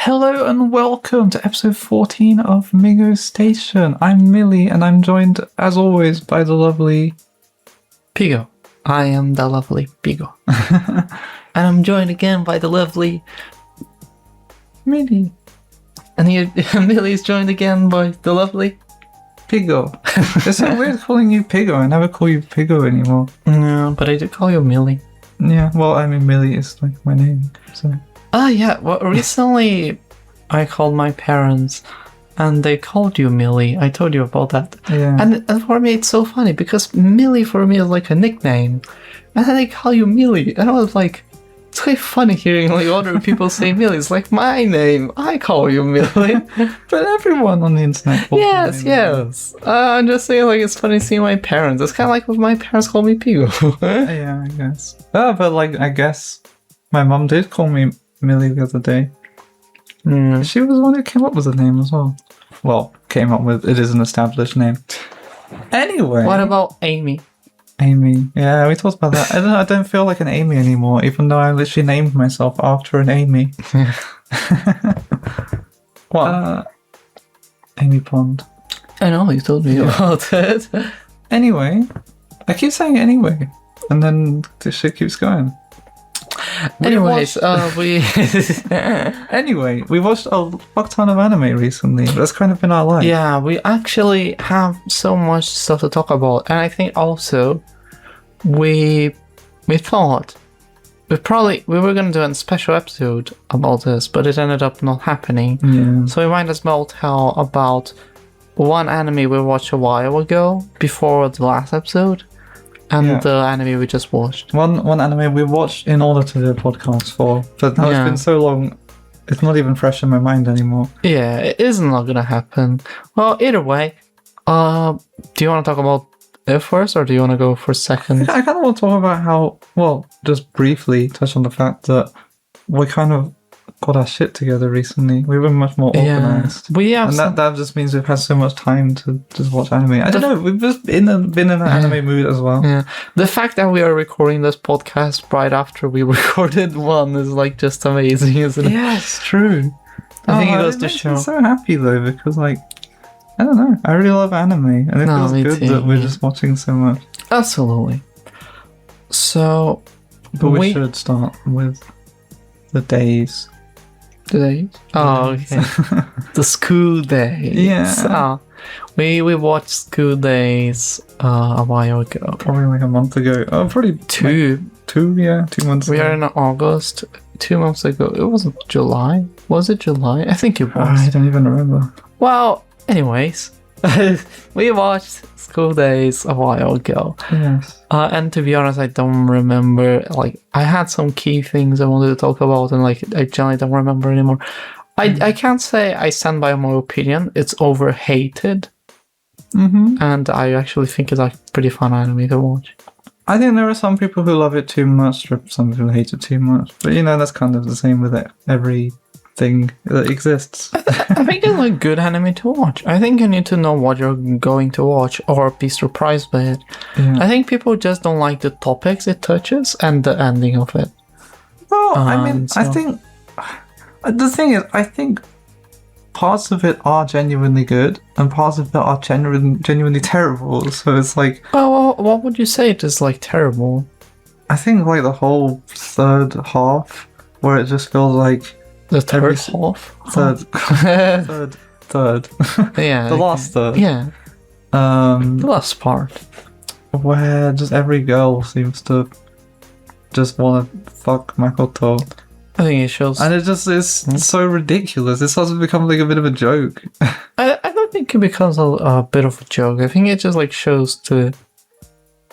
Hello and welcome to episode 14 of Migostation. I'm Millie and I'm joined, as always, by the lovely Pigo. I am the lovely Pigo. And I'm joined again by the lovely Millie. And Millie is joined again by the lovely Pigo. It's so weird calling you Pigo. I never call you Pigo anymore. No, but I do call you Millie. Yeah, well, I mean, Millie is like my name, so... Yeah, well, recently I called my parents and they called you Millie. I told you about that. Yeah. And for me, it's so funny because Millie for me is like a nickname. And then they call you Millie. And I was like, it's quite funny hearing like other people say Millie. It's like my name. I call you Millie. But everyone on the internet calls Yes, me Millie. yes. I'm just saying, like, it's funny seeing my parents. It's kind of like when my parents call me Pigo. Yeah, I guess. Oh, but like, I guess my mum did call me Millie the other day. She was the one who came up with the name as well. Well, came up with it is an established name. Anyway. What about Amy? Amy. Yeah, we talked about that. I don't feel like an Amy anymore, even though I literally named myself after an Amy. What? Amy Pond. I know, you told me about it. Anyway. I keep saying anyway. And then this shit keeps going. Anyways, Anyway, we watched a fuck ton of anime recently. That's kind of been our life. Yeah, we actually have so much stuff to talk about. And I think also we thought we were going to do a special episode about this, but it ended up not happening. Yeah. So we might as well tell about one anime we watched a while ago before the last episode. And the anime we just watched. One anime we watched in order to do a podcast for, but now it's been so long, it's not even fresh in my mind anymore. Yeah, it is not gonna happen. Well, either way, do you want to talk about it first, or do you want to go for second? I kind of want to talk about how, well, just briefly touch on the fact that we kind of got our shit together recently. We've been much more organized. And that just means we've had so much time to just watch anime. I don't know, we've just been in an anime mood as well. Yeah. The fact that we are recording this podcast right after we recorded one is like just amazing, isn't it? Yeah, it's true. I think it goes to show. I'm so happy though, because like, I don't know, I really love anime, and it feels good that we're just watching so much. Absolutely. So, but we should start with the days. Today? Oh, okay. The school days. Yeah. We watched School Days a while ago. Probably like a month ago. Oh, probably 2 months ago. We are in August. 2 months ago. It wasn't July. Was it July? I think it was. I don't even remember. Well, anyways. We watched School Days a while ago. Yes. And to be honest, I don't remember. Like, I had some key things I wanted to talk about, and like, I generally don't remember anymore. I can't say I stand by my opinion. It's overhated. And I actually think it's like pretty fun anime to watch. I think there are some people who love it too much, or some people hate it too much. But you know, that's kind of the same with every thing that exists. I think it's like good anime to watch. I think you need to know what you're going to watch or be surprised by it. Yeah. I think people just don't like the topics it touches and the ending of it. Well, I mean, I think the thing is, I think parts of it are genuinely good and parts of it are genuinely terrible. So it's like, well, what would you say it is like terrible? I think like the whole third half where it just feels like the third half? Third. Yeah. The last third. Yeah. The last part. Where just every girl seems to just want to fuck Makoto. I think it shows. And it just is so ridiculous. It starts to become like a bit of a joke. I don't think it becomes a bit of a joke. I think it just like shows to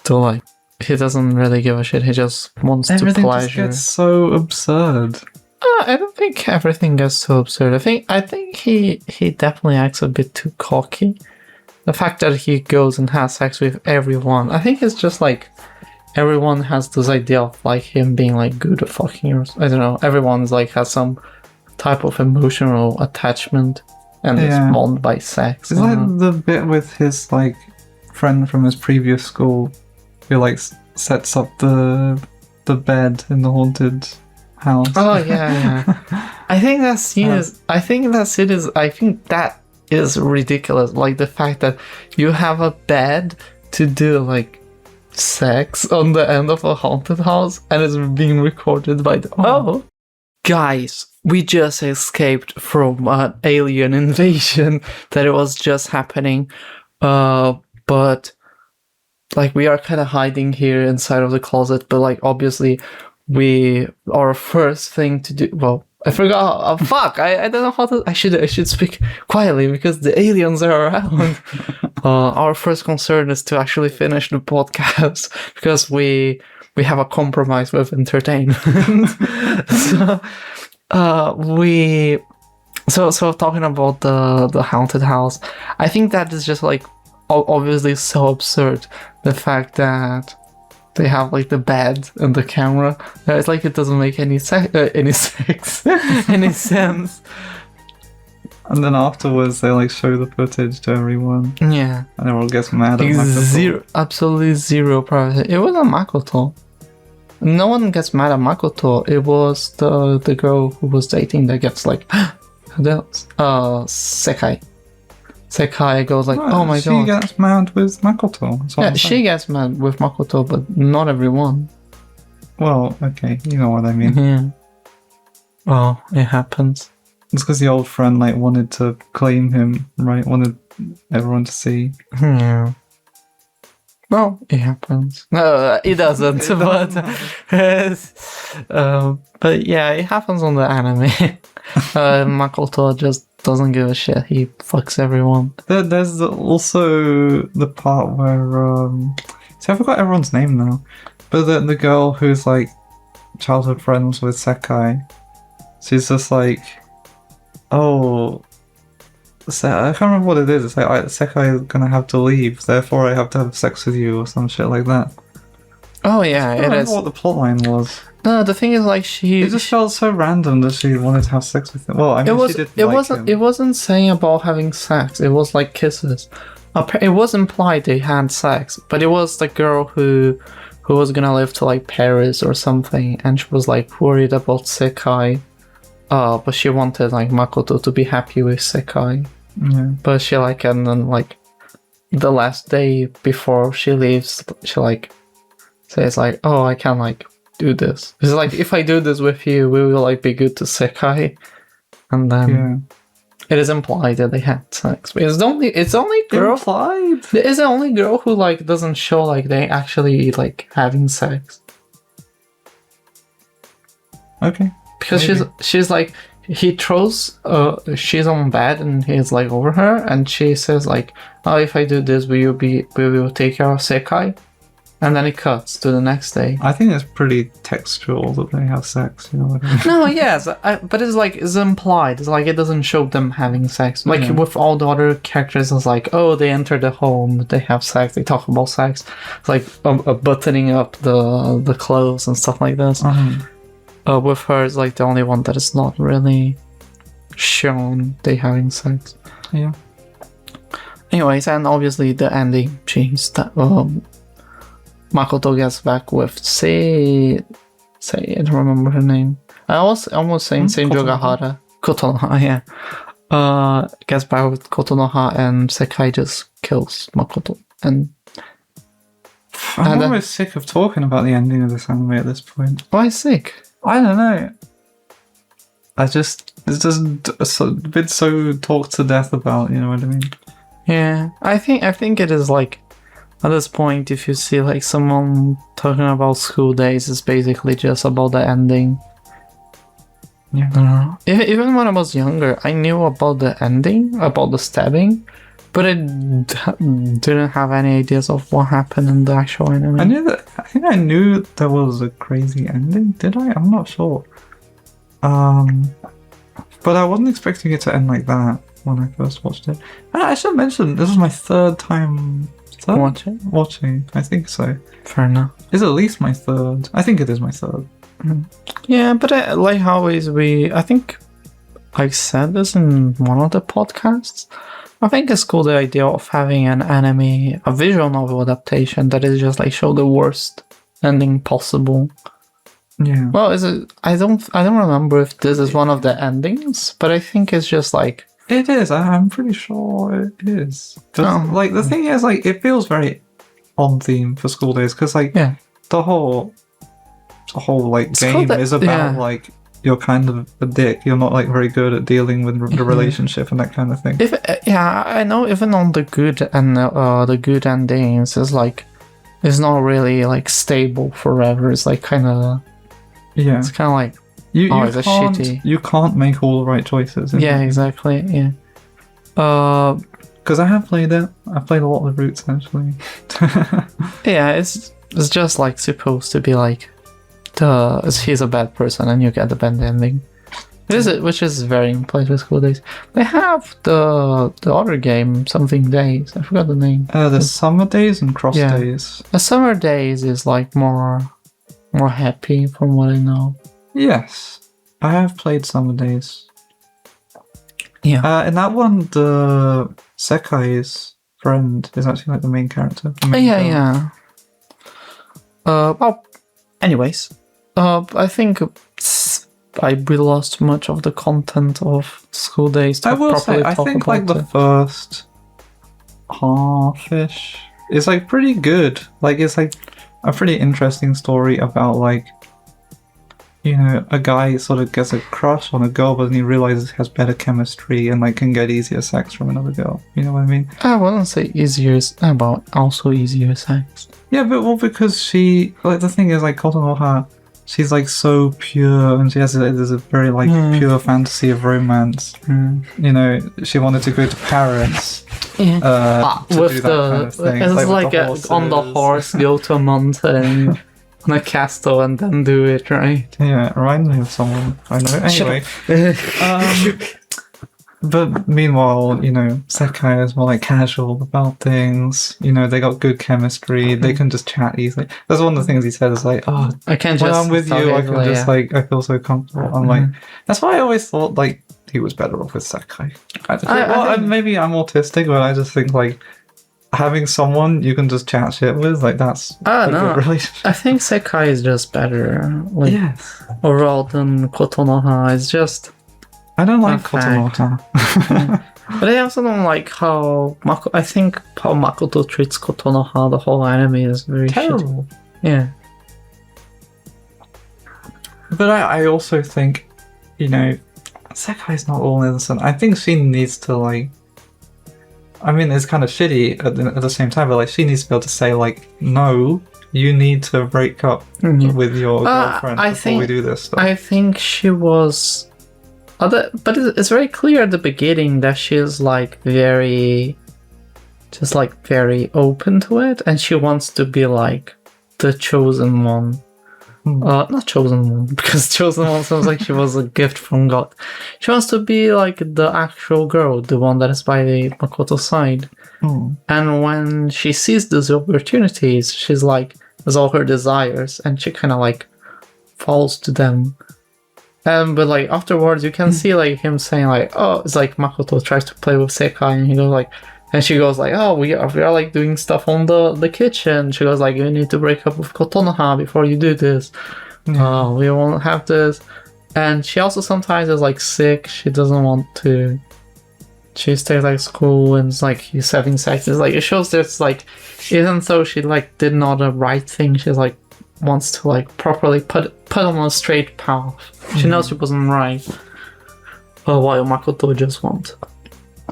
like, he doesn't really give a shit. He just wants to pleasure. Everything just gets so absurd. I don't think everything gets so absurd. I think he definitely acts a bit too cocky. The fact that he goes and has sex with everyone, I think it's just like everyone has this idea of like him being like good at fucking, or I don't know. Everyone's like has some type of emotional attachment and is bound by sex. It's like the bit with his like friend from his previous school who like sets up the bed in the haunted house. Oh yeah. I think that scene is. I think that is ridiculous. Like the fact that you have a bed to do like sex on the end of a haunted house, and it's being recorded by the. Guys, we just escaped from an alien invasion that it was just happening, but like we are kind of hiding here inside of the closet. But like obviously, our first thing to do. Well, I forgot. Oh, fuck! I don't know how to. I should speak quietly because the aliens are around. Our first concern is to actually finish the podcast because we have a compromise with entertainment. So talking about the haunted house, I think that is just like obviously so absurd. The fact that they have like the bed and the camera, it's like it doesn't make any sense. And then afterwards, they like show the footage to everyone. Yeah, and everyone gets mad at Makoto. Absolutely zero privacy. It wasn't Makoto. No one gets mad at Makoto. It was the girl who was dating that gets like, who else? Sekai. Sekai goes like, oh my god. She gets mad with Makoto. Yeah, she gets mad with Makoto, but not everyone. Well, okay, you know what I mean. Yeah. Oh, it happens. It's because the old friend like wanted to claim him, right? Wanted everyone to see. Yeah. Well, it happens. No, it doesn't. But yeah, it happens on the anime. Makoto just doesn't give a shit. He fucks everyone. There's also the part where see, I forgot everyone's name now, but the girl who's like childhood friends with Sekai, she's just like, oh, I can't remember what it is. It's like Sekai is gonna have to leave, therefore I have to have sex with you or some shit like that. Oh yeah, I don't remember what the plotline was. No, the thing is, like it just felt so random that she wanted to have sex with him. Well, I mean, she did like him. It wasn't saying about having sex. It was like kisses. It was implied they had sex, but it was the girl who was gonna live to like Paris or something, and she was like worried about Sekai. But she wanted like Makoto to be happy with Sekai. Yeah. But she like, and then like the last day before she leaves, she like says like, oh, I can like do this. It's like, if I do this with you, we will like be good to Sekai. And then it is implied that they had sex. But it's only girl. Implied? It's the only girl who like doesn't show like they actually like having sex. Okay. Because she's like, he throws she's on bed and he's like over her, and she says like, oh, if I do this, we will take care of Sekai. And then it cuts to the next day. I think it's pretty textual that they have sex, you know what I mean? No, yes, but it's like, it's implied. It's like, it doesn't show them having sex. Like with all the other characters, it's like, oh, they enter the home, they have sex, they talk about sex. It's like buttoning up the clothes and stuff like this. With her, it's like the only one that is not really shown they having sex. Yeah. Anyways, and obviously the ending changed. Makoto gets back with I don't remember her name. I was almost saying Senjogahara. Kotonoha, yeah. Gets back with Kotonoha, and Sekai just kills Makoto. And I'm almost sick of talking about the ending of this anime at this point. Why sick? I don't know. It's just been so talked to death about, you know what I mean? Yeah, I think it is like, at this point, if you see like someone talking about school days, it's basically just about the ending. Yeah. I don't know. Even when I was younger, I knew about the ending, about the stabbing, but I didn't have any ideas of what happened in the actual anime. I think I knew there was a crazy ending. Did I? I'm not sure. But I wasn't expecting it to end like that when I first watched it. And I should mention, this is my third time watching. I think so. Fair enough. It's at least my third. I think it is my third. Yeah, but like always, I think I said this in one of the podcasts. I think it's cool, the idea of having an anime, a visual novel adaptation that is just like show the worst ending possible. Yeah. Well, is it? I don't remember if this is one of the endings, but I think it's just like It is. I'm pretty sure it is. But, Oh. like, the thing is, like, it feels very on theme for school days because, like, yeah. the whole like School game da- is about yeah. like you're kind of a dick. You're not like very good at dealing with the relationship and that kind of thing. If I know even on the good and the good endings is like it's not really like stable forever. It's like kind of Yeah, it's kind of like you it's a can't shitty. you can't make all the right choices. Yeah, exactly. Yeah. Because I have played it. I've played a lot of the routes actually. Yeah, it's just like supposed to be like he's a bad person and you get the bad ending. Which is very in place with school days. They have the other game, something days. I forgot the name. The summer days and cross Yeah. days. The summer days is like more happy from what I know. Yes, I have played summer days. Yeah. In that one, the Sekai's friend is actually like the main character. The main Yeah, girl. yeah. Well, anyways, I think we lost much of the content of school days to I will say, properly I talk think about like the it. first half-ish is like pretty good. Like it's like a pretty interesting story about like, you know, a guy sort of gets a crush on a girl, but then he realizes he has better chemistry and like can get easier sex from another girl. You know what I mean? I wouldn't say easier, about also easier sex. Yeah, but well, because she like the thing is like Kotonoha, she's like so pure and she has there's a very like pure fantasy of romance. You know, she wanted to go to Paris. Yeah. To with do that kind of thing. it's with like the on the horses. horse, go to a mountain, on a castle, and then do it, right? Yeah, it reminds me of someone I know. Anyway, but meanwhile, you know, Sekai is more like casual about things. You know, they got good chemistry. They can just chat easily. That's one of the things he said is like, oh, I can't when just I'm with talk you, I easily, can just yeah. like, I feel so comfortable. I'm like, that's why I always thought like he was better off with Sekai. I think, maybe I'm autistic, but I just think like having someone you can just chat shit with, like that's a good relationship. I think Sekai is just better, like Yes. overall than Kotonoha. It's just, I don't like fact. Kotonoha. but I also don't like how I think how Makoto treats Kotonoha. The whole anime is very Terrible. shitty. Yeah. But I also think, you know, Sekai's not all innocent. I think she needs to like. I mean, it's kind of shitty at the same time, but like she needs to be able to say like, no, you need to break up with your girlfriend before we do this stuff. I think she was, but it's very clear at the beginning that she's like very open to it, and she wants to be like the chosen one. Not chosen one, because chosen one sounds like she was a gift from God. She wants to be like the actual girl, the one that is by Makoto's side. And when she sees those opportunities, she's like, there's all her desires, and she kind of like falls to them. But like afterwards, you can see like him saying like, oh, it's like Makoto tries to play with Sekai, and he goes like, and she goes like, oh, we are like doing stuff on the kitchen. She goes like, you need to break up with Kotonoha before you do this. We won't have this. And she also sometimes is like sick. She doesn't want to. She stays at school and it's like he's having sex. It's like it shows there's like, even though she like did not the right thing, she's like wants to like properly put on a straight path. She knows she wasn't right. While Makoto just won't.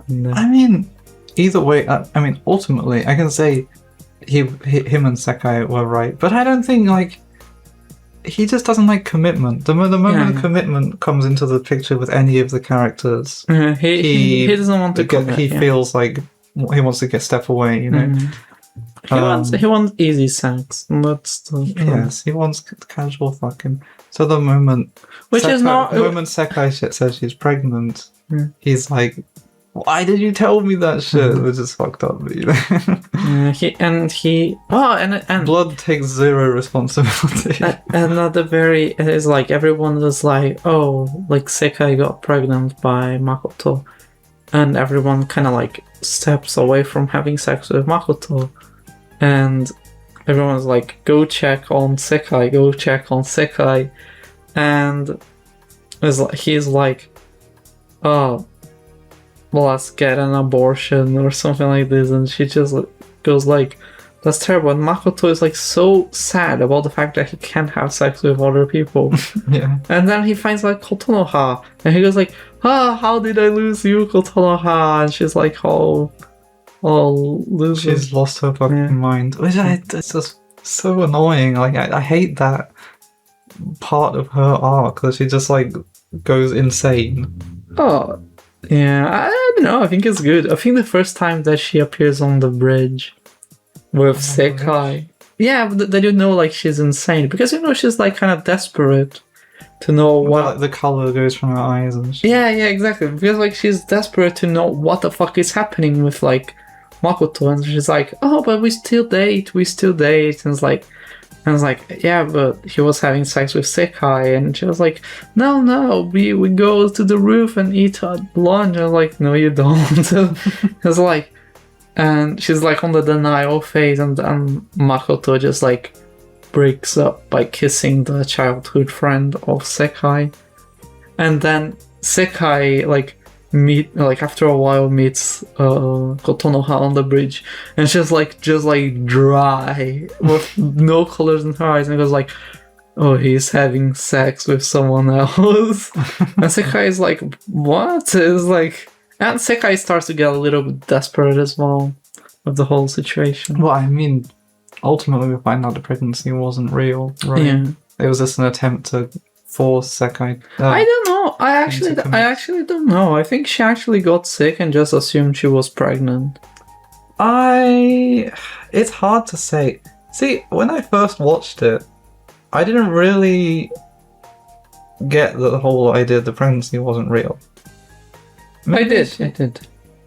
I mean, either way, I mean, ultimately, I can say him and Sekai were right, but I don't think like he just doesn't like commitment. The moment commitment comes into the picture with any of the characters, he doesn't want to commit. He feels like he wants to step away. You know, he wants easy sex. That's the yes, he wants casual fucking. So the moment Sekai says she's pregnant, he's like, why did you tell me that shit? Which is fucked up. You know? And blood takes zero responsibility. And at the very, it is like everyone was like, oh, like Sekai got pregnant by Makoto, and everyone kind of like steps away from having sex with Makoto, and everyone's like, go check on Sekai, go check on Sekai. And he's like, oh, well, let's get an abortion or something like this. And she just goes like, that's terrible. And Makoto is like so sad about the fact that he can't have sex with other people. Yeah. And then he finds like Kotonoha, and he goes like, how did I lose you, Kotonoha? And she's like, lose. She's lost her fucking mind. Which it's just so annoying. Like I hate that part of her arc that she just like goes insane. Oh, yeah. I don't know. I think it's good. I think the first time that she appears on the bridge with Sekai, yeah, they don't know like she's insane because she's like kind of desperate to know what like, the color goes from her eyes and shit. Yeah, exactly. Because like she's desperate to know what the fuck is happening with like Makoto, and she's like, oh, but we still date. And it's like, yeah, but he was having sex with Sekai, and she was like, no, we go to the roof and eat lunch. I was like, no, you don't. It's like, and she's like on the denial phase, and Makoto just like breaks up by kissing the childhood friend of Sekai, and then Sekai after a while meets Kotonoha on the bridge, and she's like just like dry with no colors in her eyes, and goes like, oh, he's having sex with someone else. And Sekai is like, what? It's like, and Sekai starts to get a little bit desperate as well with the whole situation. Well, I mean, ultimately we find out the pregnancy wasn't real, right? Yeah. It was just an attempt to force Sekai. I don't know. I actually don't know. I think she actually got sick and just assumed she was pregnant. It's hard to say. See, when I first watched it, I didn't really get the whole idea the pregnancy wasn't real. I did.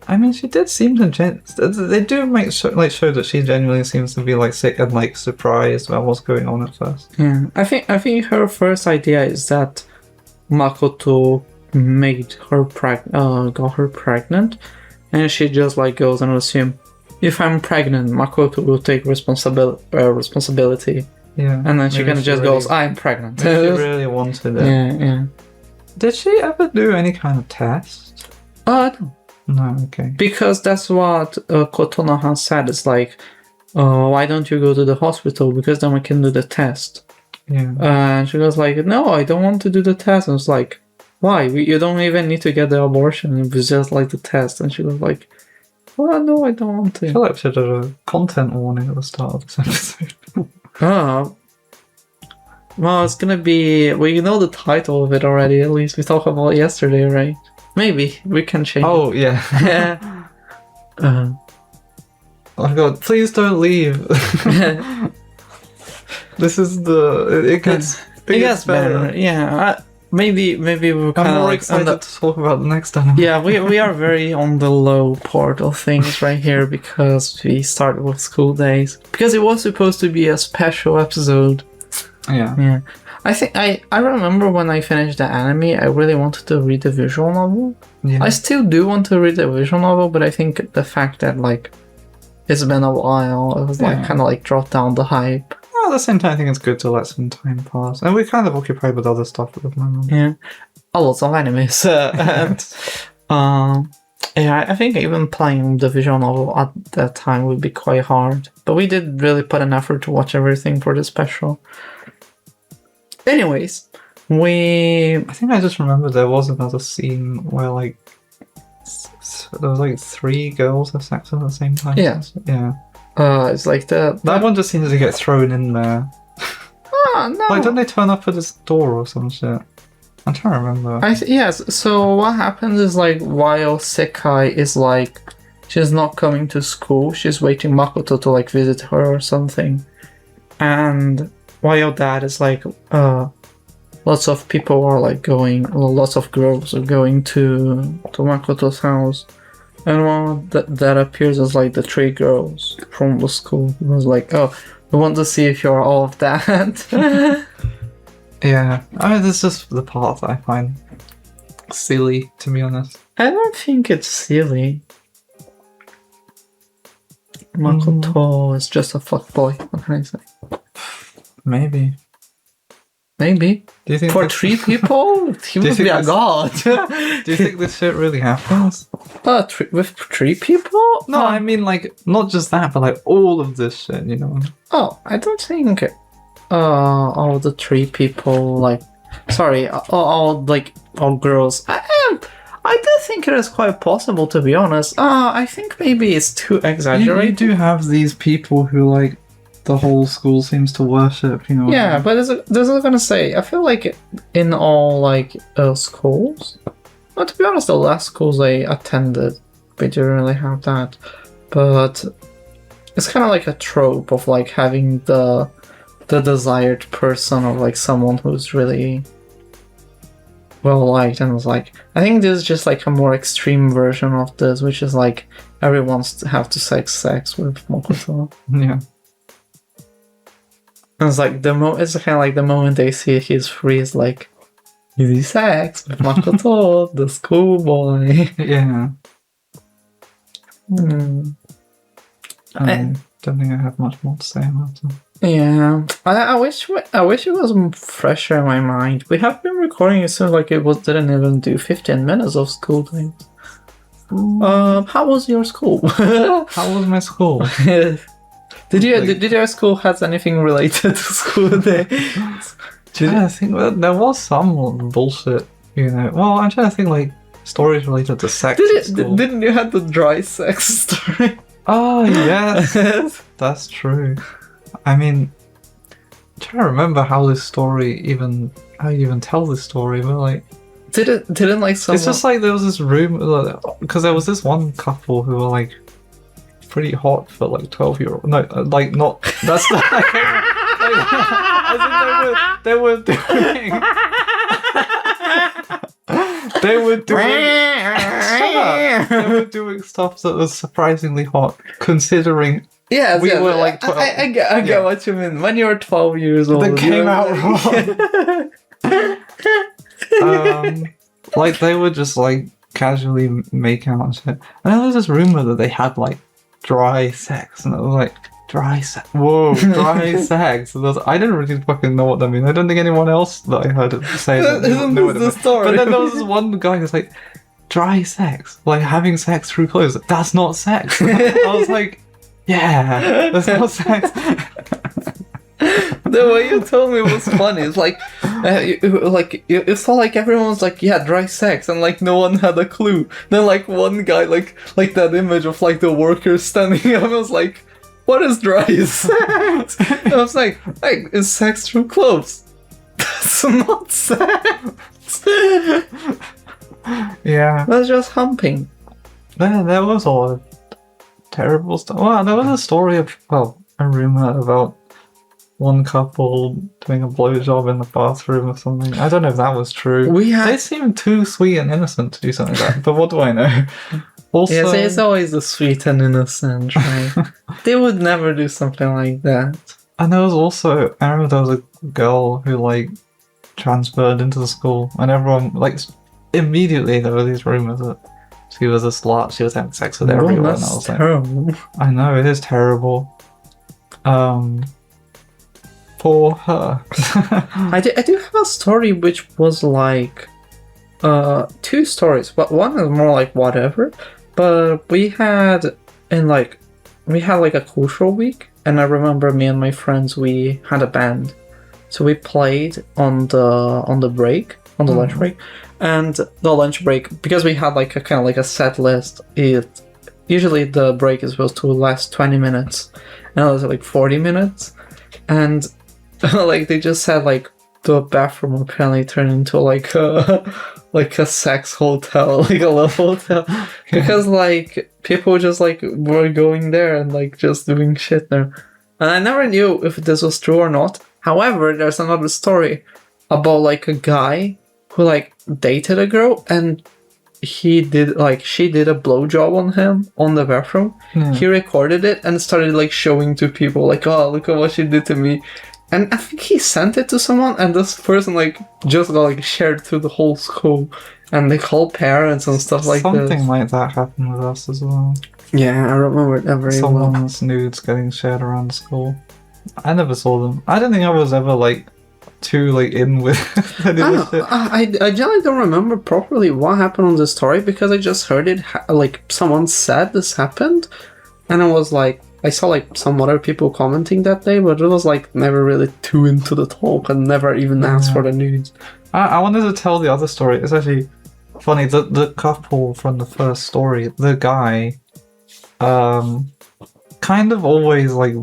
I mean, she did seem to. They do show that she genuinely seems to be like sick and like surprised about what's going on at first. Yeah, I think her first idea is that Makoto got her pregnant, and she just like goes and assumes, if I'm pregnant, Makoto will take responsibility. Yeah, and then she kind of just goes, I'm pregnant. She really wanted it. Yeah. Did she ever do any kind of test? No. No, okay. Because that's what Kotonoha said. It's like, why don't you go to the hospital? Because then we can do the test. Yeah. And she goes like, no, I don't want to do the test. And it's like, why? You don't even need to get the abortion. It was just like the test. And she was like, well, no, I don't want to. I feel like we should have a content warning at the start of this episode. Well, it's gonna be... Well, you know the title of it already. At least we talked about it yesterday, right? Maybe we can change it. Oh, yeah. Yeah. Oh god, please don't leave. This is it gets better. Yeah. Maybe we'll kind of I'm more like excited to talk about the next anime. Yeah, we are very on the low part of things right here because we started with school days. Because it was supposed to be a special episode. Yeah. I think I remember when I finished the anime, I really wanted to read the visual novel. Yeah. I still do want to read the visual novel, but I think the fact that like it's been a while, it was like kind of like dropped down the hype. Well, at the same time, I think it's good to let some time pass, and we're kind of occupied with other stuff at the moment. Yeah, a lot of animes. Yeah, I think even playing the visual novel at that time would be quite hard. But we did really put an effort to watch everything for the special. Anyways, I think I just remember there was another scene where like there was like 3 girls have sex at the same time. Yeah. Yeah. It's like that one just seems to get thrown in there. Oh, no. Like, don't they turn up at this door or some shit? I'm trying to remember. Yes, so what happens is like while Sekai is like, she's not coming to school, she's waiting Makoto to like visit her or something. And while that is like, lots of people are like lots of girls are going to Makoto's house. And one that appears as like the 3 girls from the school. It was like, oh, we want to see if you're all of that. Yeah. I mean, this is just the part that I find silly, to be honest. I don't think it's silly. Makoto is just a fuckboy. What can I say? Maybe. Maybe. Do you think For this- 3 people, he would be a god. Do you think this shit really happens? With 3 people? No, I mean like not just that, but like all of this shit, you know. Oh, I don't think all the 3 people like sorry, all girls. I do think it is quite possible, to be honest. I think maybe it's too You exaggerated. do have these people who like the whole school seems to worship, you know. Yeah, but this is gonna say. I feel like in all schools. Well, to be honest, the last schools I attended, we didn't really have that. But it's kind of like a trope of like having the desired person of like someone who's really well liked, and it's like I think this is just like a more extreme version of this, which is like everyone's to have to sex with Makoto. Yeah. And it's like it's kind of like the moment they see he's free, is like easy sex with Makoto, the schoolboy. Yeah. I don't think I have much more to say about it. Yeah, I wish it was fresher in my mind. We have been recording it seems like didn't even do 15 minutes of school days. How was your school? How was my school? Did your school has anything related to school day? I think there was some bullshit, you know. Well, I'm trying to think like stories related to sex. at school. Didn't you have the dry sex story? Oh yes, that's true. I mean, I'm trying to remember how you even tell this story, but like, didn't like someone... It's just like there was this room, because there was this one couple who were like pretty hot for like 12-year-old. No, like not. That's not. As in they were doing. They were doing. Shut up. They were doing stuff that was surprisingly hot, considering. Yeah, we were like 12. I get what you mean. When you were 12 years old, That came out wrong. Like they would just like casually make out and shit. And then there was this rumor that they had like dry sex, and it was like dry sex. Whoa, dry sex. And I didn't really fucking know what that means. I don't think anyone else that I heard it say that knew what it meant. But then there was this one guy who's like, dry sex, like having sex through clothes. That's not sex. I was like, yeah, that's not sex. The way you told me was funny. It's like, you felt like everyone was like, yeah, dry sex, and like no one had a clue. Then like one guy, like that image of like the workers standing up, I was like, what is dry sex? And I was like, it's sex through clothes. That's not sex. Yeah, that's just humping. There was a lot of terrible stuff. Well, there was a story of, a rumor about one couple doing a blowjob in the bathroom or something. I don't know if that was true. They seemed too sweet and innocent to do something like that, but what do I know? Also, yes, it's always the sweet and innocent, right? They would never do something like that. And there was also, I remember there was a girl who like transferred into the school, and everyone like immediately there were these rumors that she was a slut. She was having sex with everyone. That's and I was terrible. like, I know, it is terrible. For her. I do have a story which was like 2 stories, but one is more like whatever. But we had a cultural week, and I remember me and my friends, we had a band, so we played on the break, on the lunch break, and the lunch break, because we had like a kind of like a set list. Usually the break is supposed to last 20 minutes, and it was like 40 minutes, and like they just said like the bathroom apparently turned into like a sex hotel, like a love hotel, because like people just like were going there and like just doing shit there, and I never knew if this was true or not. However, there's another story about like a guy who like dated a girl, and she did a blowjob on him on the bathroom. He recorded it and started like showing to people like, oh, look at what she did to me. And I think he sent it to someone, and this person like just got like shared through the whole school. and they call parents and stuff like Something this. like that happened with us as well. Yeah, I remember that very well. Someone's nudes getting shared around school. I never saw them. I don't think I was ever like too like in with any of this shit. I generally don't remember properly what happened on the story because I just heard it like someone said this happened, and I was like, I saw like some other people commenting that day, but it was like never really too into the talk and never even asked for the nudes. I wanted to tell the other story. It's actually funny. The couple from the first story, the guy, kind of always like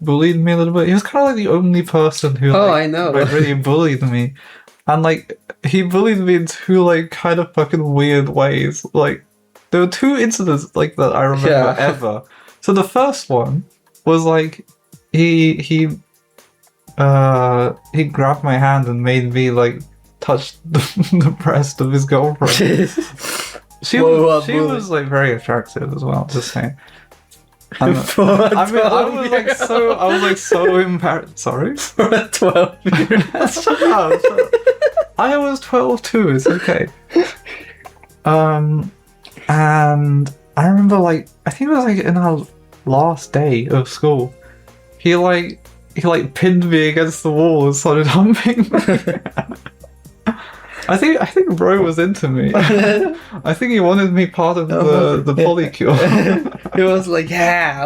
bullied me a little bit. He was kind of like the only person who I know. like, really bullied me, and like he bullied me in two like kind of fucking weird ways. Like there were two incidents like that I remember ever. So the first one was like he grabbed my hand and made me like touch the breast of his girlfriend. She was like very attractive as well. Just saying. And, I was so embarrassed. Sorry, for a 12-year-old. Shut up. I was 12 too. It's okay. And I remember like I think it was like in our last day of school, he pinned me against the wall and started humping me. I think bro was into me. I think he wanted me part of the polycule. He was like, yeah,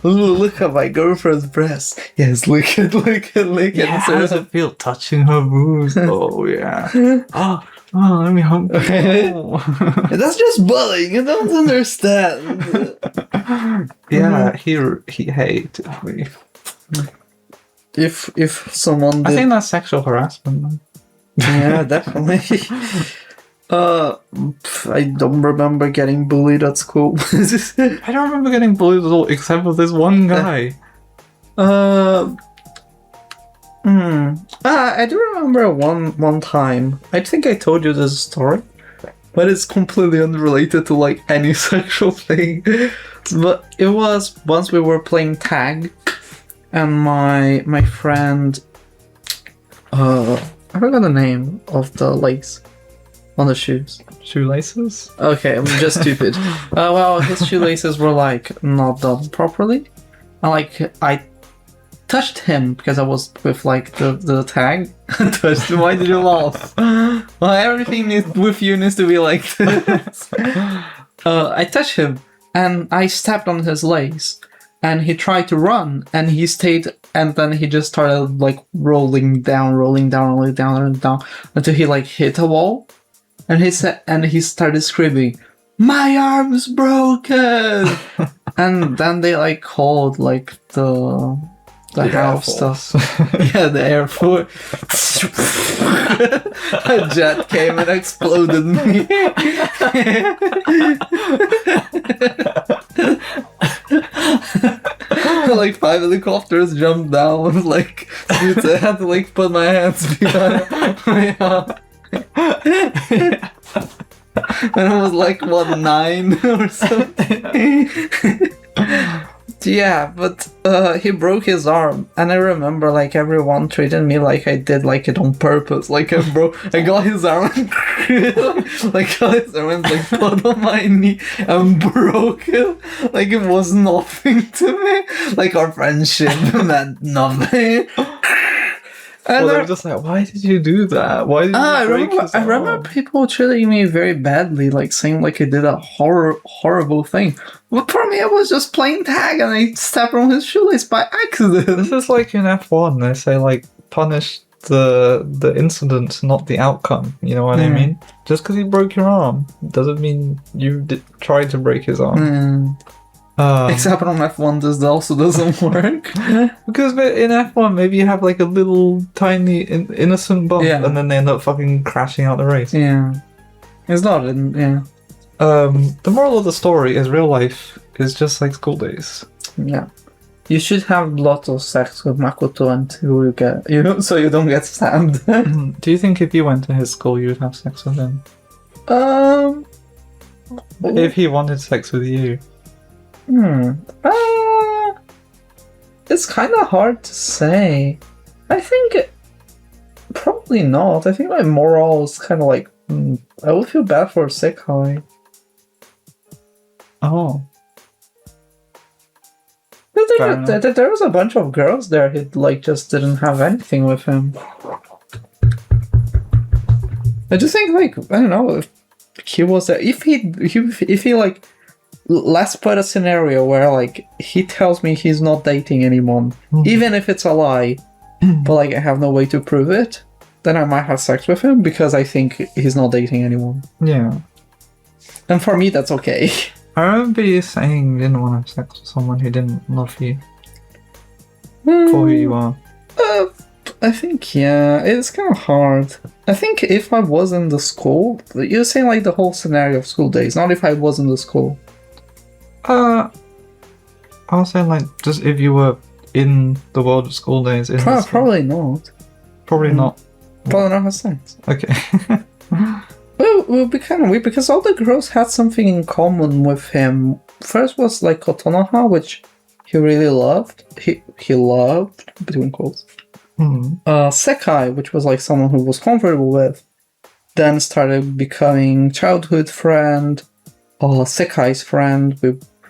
look at my girlfriend's breast. Yes, lick it. Yeah, how does it feel touching her boobs? Oh yeah. Oh, let me hump you. Oh. That's just bullying. You don't understand. Yeah, he hated me. If someone did... I think that's sexual harassment though. Yeah, definitely. I don't remember getting bullied at school. I don't remember getting bullied at all, except for this one guy. I do remember one time. I think I told you this story, but it's completely unrelated to like any sexual thing. But it was once we were playing tag, and my friend, I forgot the name of the lace on the shoes. Shoelaces? Okay, I'm just stupid. Well, his shoelaces were like not done properly. And like I touched him because I was with like the tag. Touched him. Why did you laugh? Well, everything with you needs to be like this. I touched him and I stepped on his lace. And he tried to run, and he stayed, and then he just started like rolling down until he like hit a wall, and he started screaming, "My arm's broken!" And then they like called like the house stuff. Yeah, the Air Force. A jet came and exploded me. Like 5 helicopters jumped down. Like I had to like put my hands behind my arm. And I was like 9 or something. Yeah, but he broke his arm, and I remember like everyone treated me like I did like it on purpose. Like I got his arm, like got his arm and like put on my knee and broke it. Like it was nothing to me. Like our friendship meant nothing. And they were just like, why did you do that? Why did you break his arm? I remember people treating me very badly, like saying like I did a horrible thing. But for me, I was just playing tag and I stepped on his shoelace by accident. This is like in F1, they say like punish the incident, not the outcome. You know what I mean? Just because he broke your arm doesn't mean you tried to break his arm. Except on F1, this also doesn't work. Because in F1, maybe you have like a little tiny innocent bump, and then they end up fucking crashing out the race. Yeah, it's not. The moral of the story is real life is just like school days. Yeah, you should have lots of sex with Makoto until so you don't get stabbed. Do you think if you went to his school, you would have sex with him? If he wanted sex with you. It's kind of hard to say. I think probably not. I think my morals kind of like I would feel bad for Sekai. Oh, Fair enough. There was a bunch of girls there who like just didn't have anything with him. I just think like I don't know if he was there. If he like let's put a scenario where like he tells me he's not dating anyone, even if it's a lie, but like I have no way to prove it, then I might have sex with him because I think he's not dating anyone. yeah. And for me, that's okay. I remember you saying you didn't want to have sex with someone who didn't love you for who you are. I think, yeah, it's kind of hard. I think if I was in the school, you're saying like the whole scenario of school days, not if I was in the school. I was saying like just if you were in the world of school days. Probably not. Probably not. Probably not have sex. Okay. Well, it would be kind of weird because all the girls had something in common with him. First was like Kotonoha, which he really loved. He loved, between quotes. Sekai, which was like someone who was comfortable with, then started becoming childhood friend, Sekai's friend,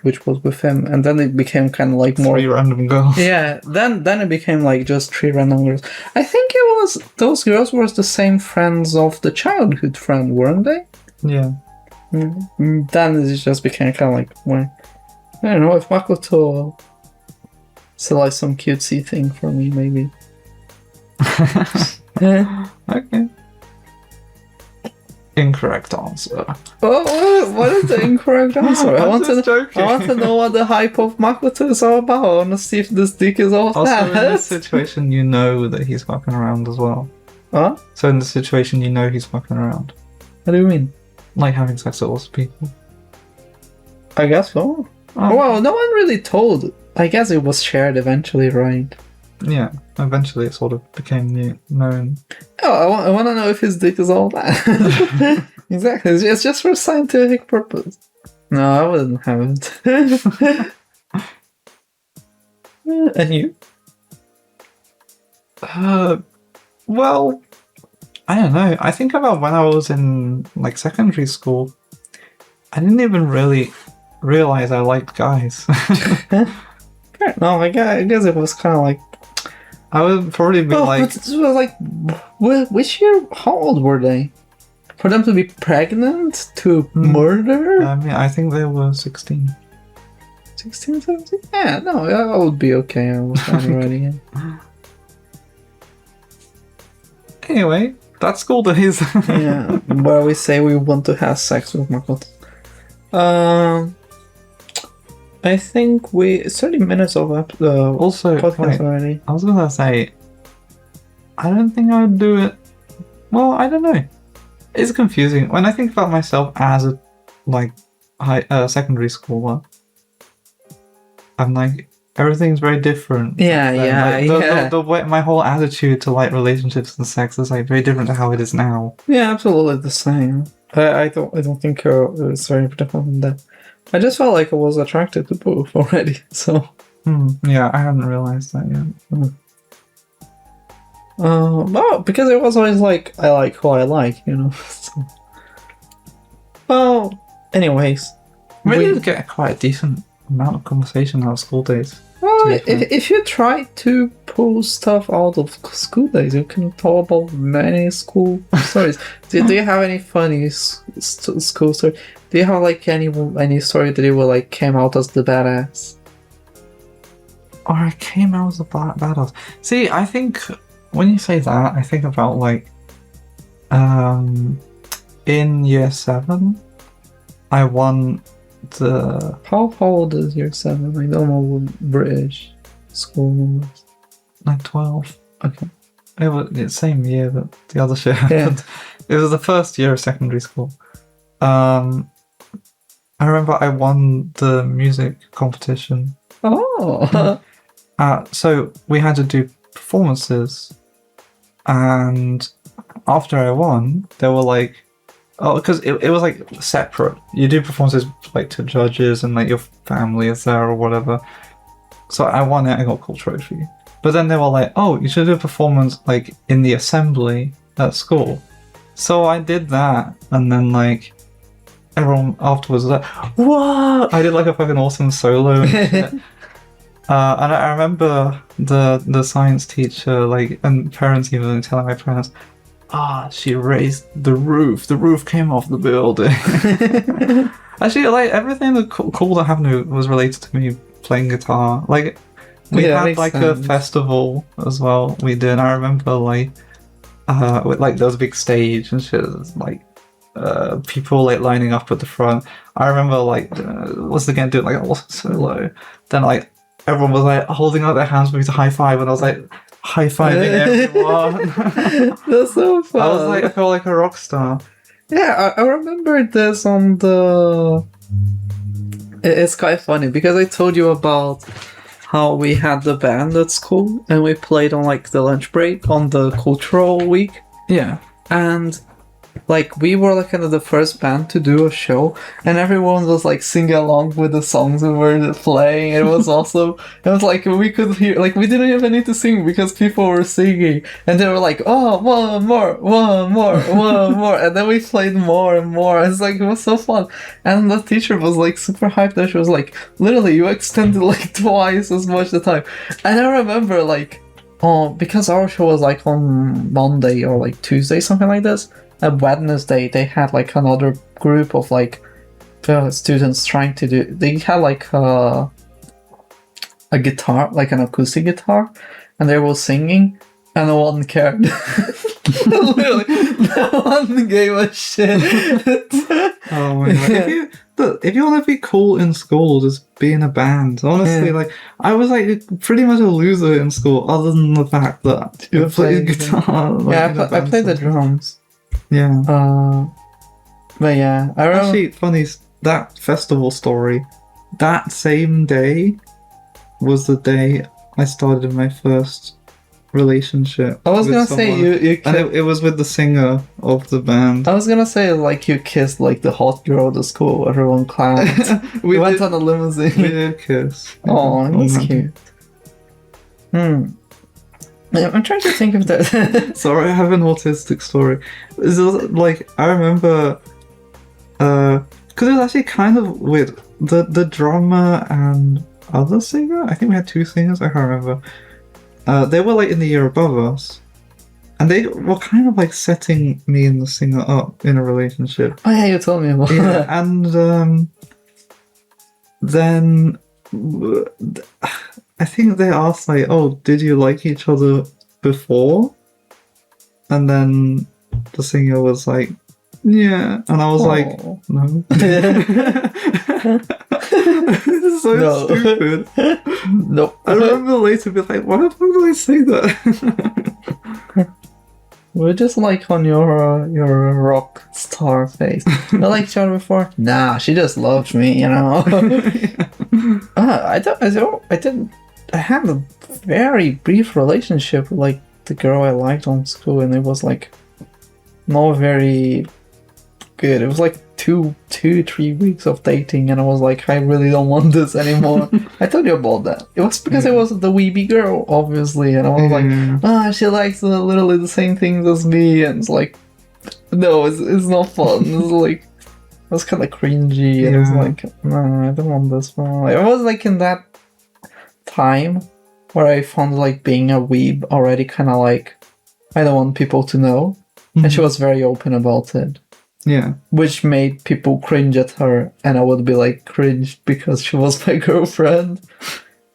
which was with him, and then it became kind of like more 3 random girls. Yeah, then it became like just 3 random girls. I think it was those girls were the same friends of the childhood friend, weren't they? Yeah. Then it just became kind of like, well, I don't know if Makoto still like some cutesy thing for me, maybe. Okay. Incorrect answer. Oh, what is the incorrect answer? I I'm want just to joking. I want to know what the hype of Makoto is all about. I want to see if this dick is all Also, in that. this situation, you know that he's fucking around as well. Huh? So in this situation, you know he's fucking around. What do you mean? Like having sex with lots of people. I guess so. Oh. Well, no one really told. I guess it was shared eventually, right? Yeah, eventually it sort of became known. Oh, I want to know if his dick is all that. Exactly. It's just for scientific purpose. No, I wouldn't have it. And you? Well, I don't know. I think about when I was in like secondary school. I didn't even really realize I liked guys. No, I guess it was kind of like. I would probably be But it was like, which year? How old were they? For them to be pregnant to murder? I mean, I think they were 16. 16, 17? Yeah, no, I would be okay. I was fine already. Yeah. Anyway, that's school days. Yeah, where we say we want to have sex with Makoto. I think it's 30 minutes of Also, podcast wait, already. I was gonna say, I don't think I would do it. Well, I don't know. It's confusing when I think about myself as a secondary schooler. I'm like, everything's very different. Yeah, yeah. The way my whole attitude to like relationships and sex is like very different to how it is now. Yeah, absolutely the same. I don't think it's very different from that. I just felt like I was attracted to both already. So. Yeah, I hadn't realized that yet. Well, because it was always like I like who I like, you know. So. Well, anyways, We did get quite a decent amount of conversation out of school days. Well, if you try to pull stuff out of school days, you can talk about many school stories. Do you have any funny school story? Do you have like any story that you were like came out as the badass? Or I came out as a badass. See, I think when you say that, I think about like, in year 7, I won the. How old is year 7? I don't know what British school numbers. Like 12. Okay. It was the same year that the other shit Yeah. happened. It was the first year of secondary school. I remember I won the music competition. Oh. So we had to do performances, and after I won, they were like, because it was like separate. You do performances like to judges and like your family is there or whatever. So I won it. I got a cool trophy. But then they were like, oh, you should do a performance like in the assembly at school. So I did that, and then like everyone afterwards was like, "What?" I did like a fucking awesome solo and shit. And I remember the science teacher, like, and parents even telling my parents, she raised the roof. The roof came off the building. Actually, like, everything that cool that happened was related to me playing guitar. Like, we had like a festival as well. We did. I remember like, with like there was a big stage and shit. Like, people like lining up at the front. I remember like, once again doing like a awesome solo. Then like everyone was like holding out their hands for me to high five, and I was like high fiving everyone. That's so fun. I was like, I felt like a rock star. Yeah, I remember this on the. It's quite funny because I told you about how we had the band at school and we played on like the lunch break on the cultural week. Yeah. And like we were like kind of the first band to do a show, and everyone was like singing along with the songs we were playing. It was also, it was like we could hear, like we didn't even need to sing because people were singing, and they were like, "Oh, one more," and then we played more and more. It's like, it was so fun, and the teacher was like super hyped that she was like, literally, you extended like twice as much the time. And I remember like, because our show was like on Monday or like Tuesday, something like this. At Wednesday, they had like another group of like students trying to do. They had like a guitar, like an acoustic guitar, and they were singing, and no one cared. Literally, no one gave a shit. Oh my god! If you want to be cool in school, just be in a band. Honestly, like I was like pretty much a loser in school, other than the fact that I played guitar. Like, yeah, I played the drums. Yeah. But yeah, I remember. Actually, funny, that festival story, that same day was the day I started my first relationship. I was gonna say you and it was with the singer of the band. I was gonna say like you kissed like the hot girl at the school. Everyone clapped. we went on a limousine. We did kiss. Oh, that's cute. I'm trying to think of that. Sorry, I have an autistic story. It's like, I remember, because it was actually kind of weird. The drummer and other singer, I think we had two singers, I can't remember. They were like in the year above us, and they were kind of like setting me and the singer up in a relationship. Oh yeah, you told me about that. And then I think they asked like, "Oh, did you like each other before?" And then the singer was like, "Yeah," and I was like, "No." This is so stupid. No. I remember later being like, "Why the fuck did I say that?" We're just like on your rock star face. I liked each other before. Nah, she just loved me, you know. I had a very brief relationship with like the girl I liked on school, and it was like not very good. It was like 2-3 weeks of dating, and I was like, I really don't want this anymore. I told you about that. It was because it was the weeby girl, obviously, and I was like, she likes literally the same things as me, and it's like, no, it's not fun. It's like, it was kind of cringy, and I was like, no, I don't want this one. Like, I was like in that time where I found like being a weeb already kind of like, I don't want people to know, and she was very open about it. Yeah. Which made people cringe at her, and I would be like cringed because she was my girlfriend.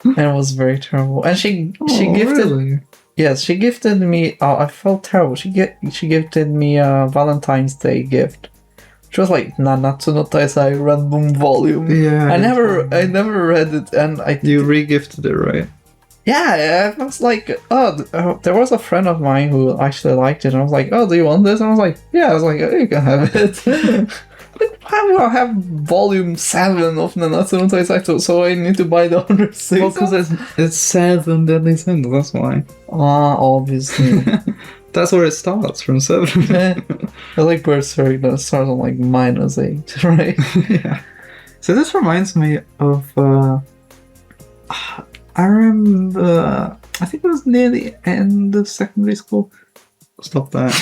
And it was very terrible. And she gifted... Really? Yes, she gifted me... I felt terrible. She gifted me a Valentine's Day gift. Which was like Nanatsu no Taisai random volume. Yeah. I never read it, and You re-gifted it, right? Yeah, I was like, there was a friend of mine who actually liked it, and I was like, oh, do you want this? And I was like, yeah. I was like, oh, you can have it. Like, why do I have volume 7 of Nanatsu no Taisai, so I need to buy the other 6? Well, because it's 7 deadly sins, that's why. Obviously. That's where it starts, from 7. I like Berserk, that starts on like -8, right? Yeah. So this reminds me of, I remember, I think it was near the end of secondary school. stop that.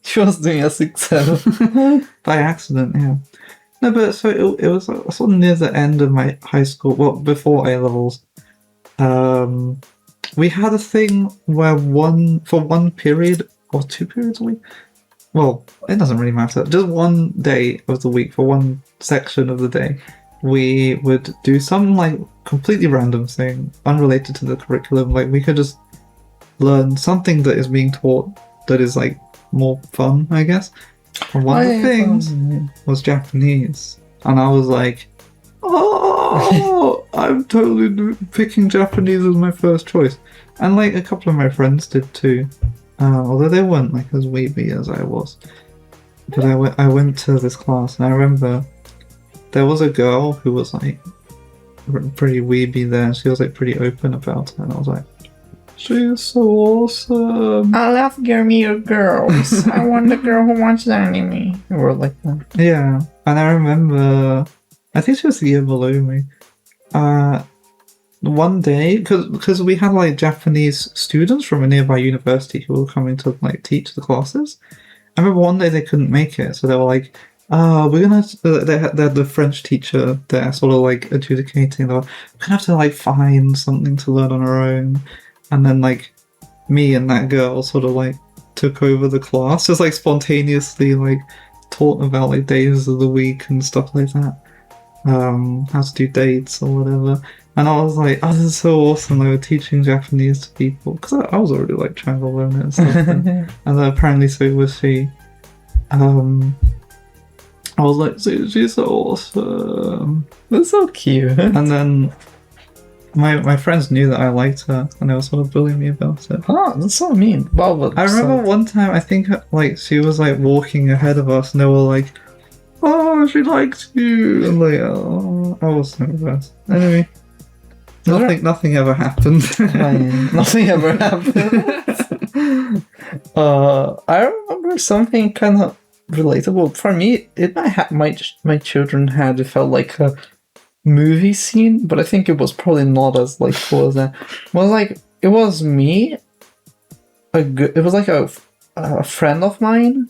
She was doing a 6-7. By accident, yeah. No, but so it was sort of near the end of my high school, well, before A-levels. We had a thing where for one period, or 2 periods a week, well, it doesn't really matter, just one day of the week, for one section of the day, we would do some, like, completely random thing, unrelated to the curriculum. Like, we could just learn something that is being taught that is, like, more fun, I guess. And one of the things was Japanese. And I was like, oh, I'm totally picking Japanese as my first choice. And, like, a couple of my friends did too. Although they weren't, like, as weeby as I was. But I went to this class, and I remember there was a girl who was, like, pretty weeby there. She was, like, pretty open about it. And I was like, she's so awesome. I love Girl girls. I want the girl who watches anime. Or like that. Yeah. And I remember, I think she was the year below me. One day, because we had, like, Japanese students from a nearby university who were coming to, like, teach the classes. I remember one day they couldn't make it, so they were like, we're gonna they had the French teacher there sort of, like, adjudicating. They were, we're gonna have to, like, find something to learn on our own. And then, like, me and that girl sort of, like, took over the class, just, like, spontaneously, like, taught about, like, days of the week and stuff like that. How to do dates or whatever. And I was like, oh, this is so awesome. They were teaching Japanese to people. Because I was already, like, trying to learn it and stuff. And then apparently so was she. I was like, she's so awesome. That's so cute. And then my friends knew that I liked her, and they were sort of bullying me about it. Oh, that's so mean. Well, I remember one time, I think, like, she was, like, walking ahead of us, and they were like, oh, she likes you. And, like, oh, I was so embarrassed. Anyway, nothing ever happened. Nothing ever happened. I remember something kind of relatable. For me, my children had, it felt like a movie scene, but I think it was probably not as, like, cool as that. Well, like, it was me, it was like a friend of mine,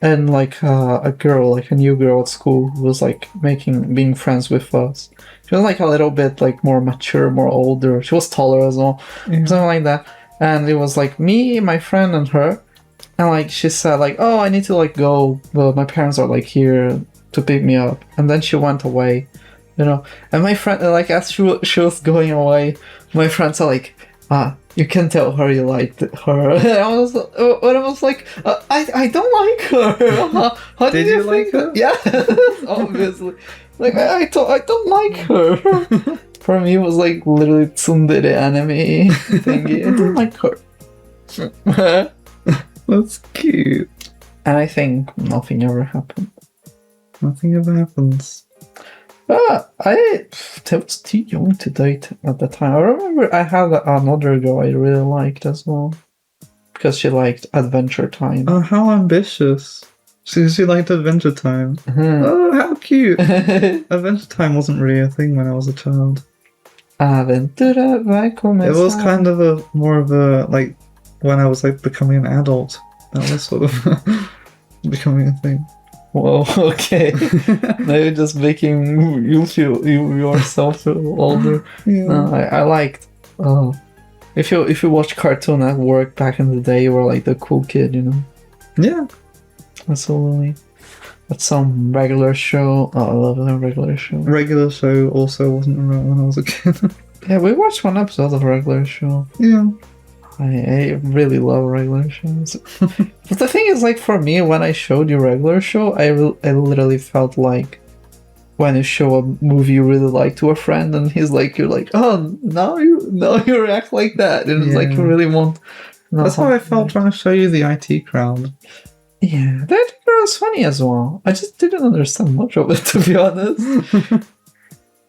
and, like, a girl, like a new girl at school who was, like, being friends with us. She was, like, a little bit, like, more mature, more older. She was taller as well, something like that. And it was, like, me, my friend, and her. And, like, she said, like, oh, I need to, like, go, but my parents are, like, here to pick me up. And then she went away, you know. And my friend, like, as she was going away, my friends are like, you can tell her you liked her. And I was like, I don't like her. How did you like her? Yeah, obviously. Like, I don't like her. For me, it was like literally tsundere anime thingy. I don't like her. That's cute. And I think nothing ever happened. Nothing ever happens. I was too young to date at the time. I remember I had another girl I really liked as well. Because she liked Adventure Time. Oh, how ambitious. She liked Adventure Time. Mm-hmm. Oh, how cute. Adventure Time wasn't really a thing when I was a child. Aventura vai começar. It was kind of more of a, like, when I was, like, becoming an adult. That was sort of becoming a thing. Whoa, okay. Now you're just making you feel yourself feel older. Yeah. No, I liked. If you watch Cartoon Network back in the day, you were like the cool kid, you know. Yeah. Absolutely. But some regular show. Oh, I love a regular show. Regular Show also wasn't around when I was a kid. Yeah, we watched one episode of Regular Show. Yeah. I really love regular shows. But the thing is, like, for me, when I showed you Regular Show, I literally felt like when you show a movie you really like to a friend, and he's like, you're like, oh, now you react like that, and it's like you really want. That's how I felt trying to show you the IT Crowd. Yeah, that was funny as well. I just didn't understand much of it, to be honest.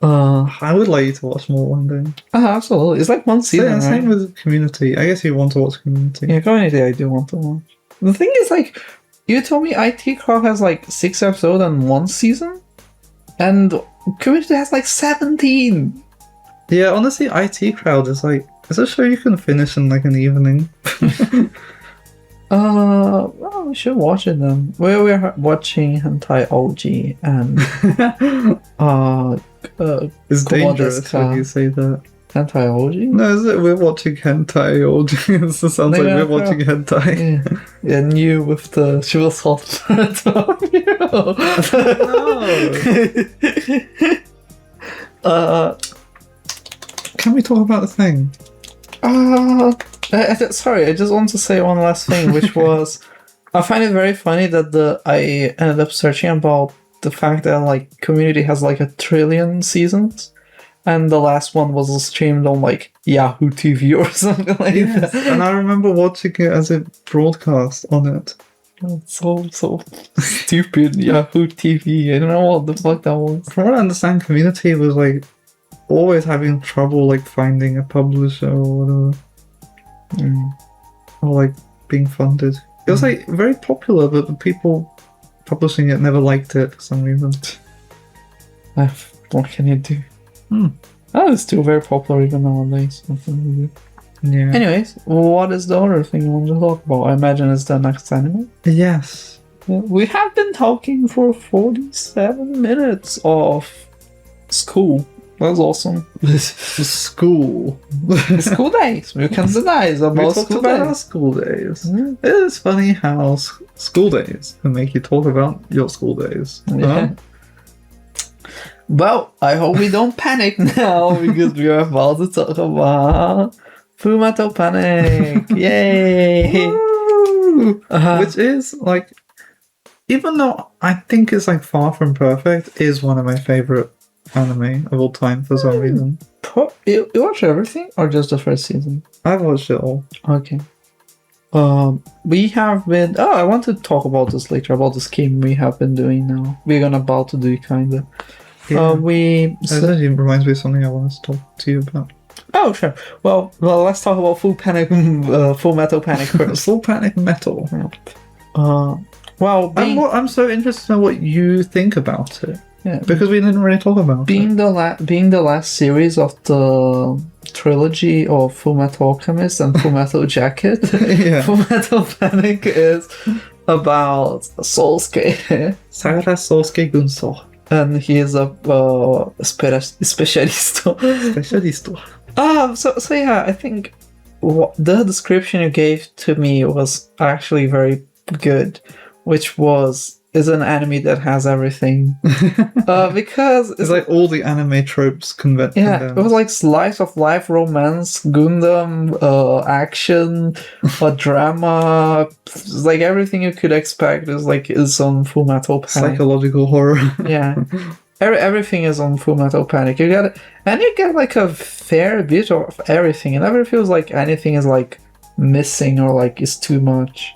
I would like you to watch more one day. Absolutely. It's like one season, right? Same with Community. I guess you want to watch Community. Yeah, Community I do want to watch. The thing is, like, you told me IT Crowd has like 6 episodes and 1 season, and Community has like 17. Yeah, honestly, IT Crowd is like, it's a show you can finish in like an evening. Well, we should watch it then. We're watching Hentai OG and It's Como dangerous desu ka? when you say that. Hentai OG. No, is it? We're watching hentai. Or it sounds like we're watching hentai. Yeah, and you with the she was hot. No. Can we talk about the thing? Sorry, I just want to say one last thing, which was I find it very funny that I ended up searching about the fact that like Community has like 1 trillion seasons, and the last one was streamed on like Yahoo TV or something like Yes, that. and I remember watching it as it broadcast on it. It's so stupid. Yahoo TV. I don't know what the fuck that was. From what I understand, Community was like always having trouble like finding a publisher or whatever. Or like being funded. It was like very popular, but the people publishing it never liked it for some reason. What can you do? Hmm. Oh, it's still very popular even nowadays. Yeah. Anyways, what is the other thing you want to talk about? I imagine it's the next anime. Yes. We have been talking for 47 minutes of school. That's awesome. School. School days. We can deny it's about We talked school about our days. school days. Mm. It is funny how school days can make you talk about your school days. Yeah. Well, I hope we don't panic now because we are about to talk about Fullmetal Panic. Yay! Woo! Which is like, even though I think it's like far from perfect, is one of my favorite anime of all time for some reason. You watch everything or just the first season? I've watched it all. Okay. We have been. Oh, I want to talk about this later about this game we have been doing now. We're gonna about to do kind of. Yeah. It actually reminds me of something I wanted to talk to you about. Oh, sure. Well, let's talk about Full Metal Panic first. Full Panic Metal. Well, I'm so interested in what you think about it. Yeah, because we didn't really talk about being it. Being the last series of the trilogy of Fullmetal Alchemist and Fullmetal Jacket, Yeah. Fullmetal Panic is about Solsuke, Sarada Sosuke Gunso. and he is a specialist. Specialisto. So yeah, I think the description you gave to me was actually very good, which is an anime that has everything. Because it's like all the anime tropes convent. Yeah, it was like slice of life, romance, Gundam, action, drama, like everything you could expect is on Fullmetal Panic. Psychological horror. Yeah. Everything is on Fullmetal Panic. You get like a fair bit of everything. It never feels like anything is like missing or like is too much.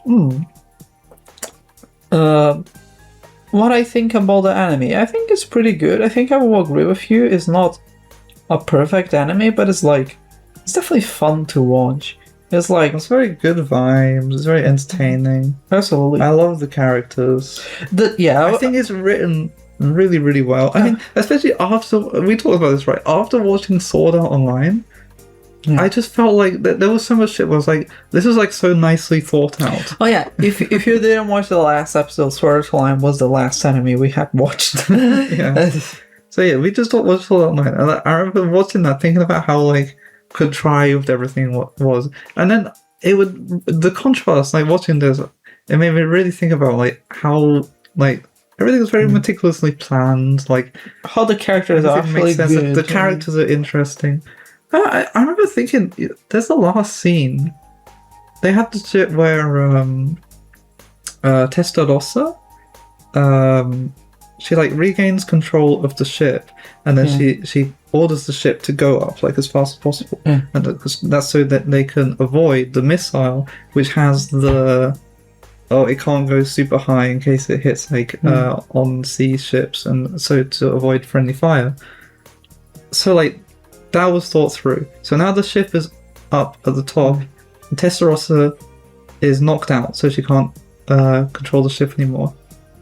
What I think about the anime, I think it's pretty good. I think I will agree with you. It's not a perfect anime, but it's definitely fun to watch. It's very good vibes. It's very entertaining. Absolutely. I love the characters. I think it's written really, really well. I mean, especially after we talked about this, right? After watching Sword Art Online, I just felt like there was so much shit where I was like, this is like so nicely thought out. Oh yeah, if you didn't watch the last episode, Sword Art Online was the last anime we had watched. Yeah. So yeah, we just watched Sword Art Online, and I remember watching that, thinking about how like contrived everything was, and then the contrast, like watching this, it made me really think about like how like everything was very meticulously planned, like how the characters are actually good. The characters are interesting. I remember thinking, there's the last scene. They had the shit where Testarossa, she like regains control of the ship, and then she orders the ship to go up like as fast as possible, and that's so that they can avoid the missile, which has it can't go super high in case it hits on sea ships, and so to avoid friendly fire. So like. That was thought through. So now the ship is up at the top. And Testarossa is knocked out, so she can't control the ship anymore.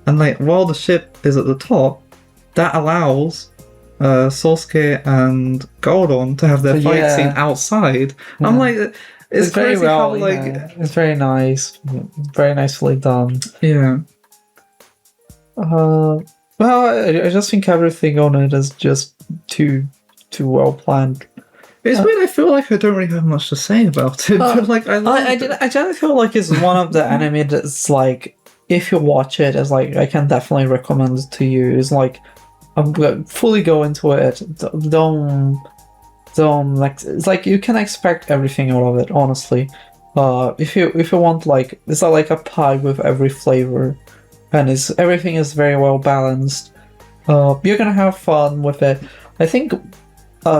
And like while the ship is at the top, that allows Solsuke and Goldon to have their fight scene outside. I'm like, It's very crazy well, how, like, it's very nice, very nicely done. yeah. Well, I just think everything on it is just too well planned. It's weird. I feel like I don't really have much to say about it. But like, I generally feel like it's one of the anime that's like, if you watch it, it's like I can definitely recommend it to you. It's like, fully go into it. Don't like. It's like you can expect everything out of it. Honestly, if you want, like, it's like a pie with every flavor, and everything is very well balanced. You're gonna have fun with it. I think.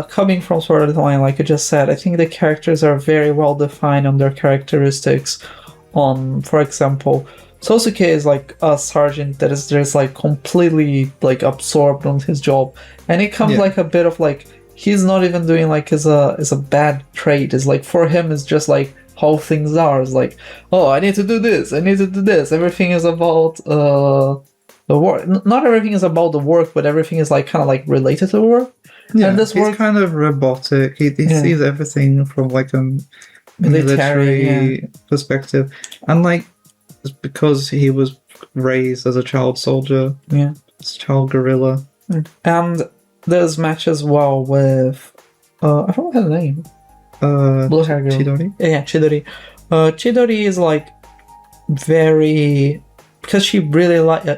Coming from Sword Art Online, like I just said, I think the characters are very well defined on their characteristics. For example, Sosuke is like a sergeant that is just like completely like absorbed on his job, and it comes like a bit of like he's not even doing like as a bad trait. It's like for him, it's just like how things are. It's like, oh, I need to do this, I need to do this. Everything is about the work. Not everything is about the work, but everything is like kind of like related to work. Yeah, and this he's kind of robotic. He sees everything from like a military perspective, and like it's because he was raised as a child soldier, as a child guerrilla. And there's match as well with I forgot her name. Blue hair girl. Chidori. Yeah, Chidori. Chidori is like very, because she really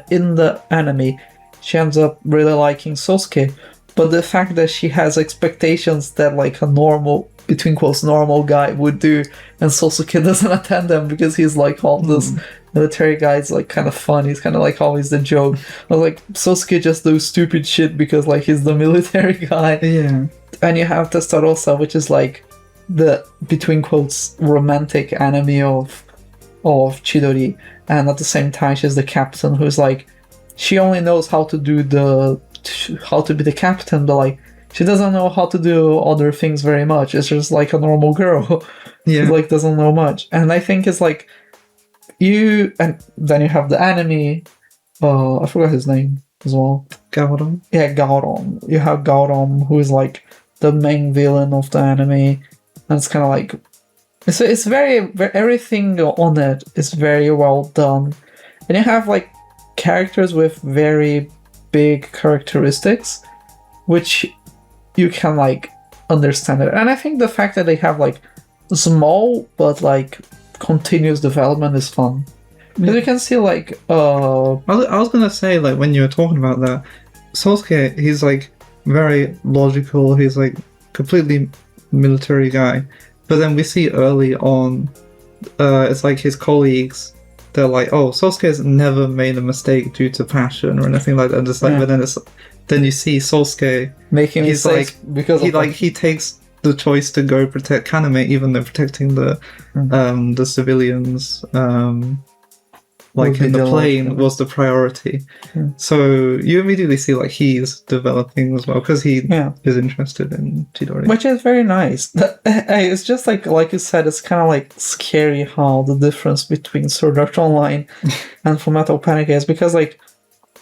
in the anime, she ends up really liking Sosuke. But the fact that she has expectations that like a normal, between quotes, normal guy would do, and Sosuke doesn't attend them because he's like all this military guy is like kind of fun. He's kind of like always the joke. I was like, Sosuke just does stupid shit because like he's the military guy. Yeah. And you have Testarossa, which is like the, between quotes, romantic enemy of Chidori. And at the same time, she's the captain who's like, she only knows how to be the captain, but like she doesn't know how to do other things very much. It's just like a normal girl. She like doesn't know much. And I think it's like and then you have the enemy, I forgot his name as well. Gauron. Yeah, Gauron. You have Gauron, who is like the main villain of the anime, and it's kind of like it's very everything on it is very well done, and you have like characters with very big characteristics, which you can like understand it. And I think the fact that they have like small but like continuous development is fun, because you can see like I was gonna say, like, when you were talking about that, Sosuke, he's like very logical, he's like completely military guy, but then we see early on it's like his colleagues, they're like, oh, Sosuke's never made a mistake due to passion or anything like that. And just like, but then you see Sosuke making mistakes like, because he takes the choice to go protect Kaname, even though protecting the civilians, like in the plane, was the priority. So you immediately see like he's developing as well, because he is interested in Chidori, which is very nice. It's just like you said, it's kind of like scary how the difference between Sword Art Online and Fullmetal Panic is, because like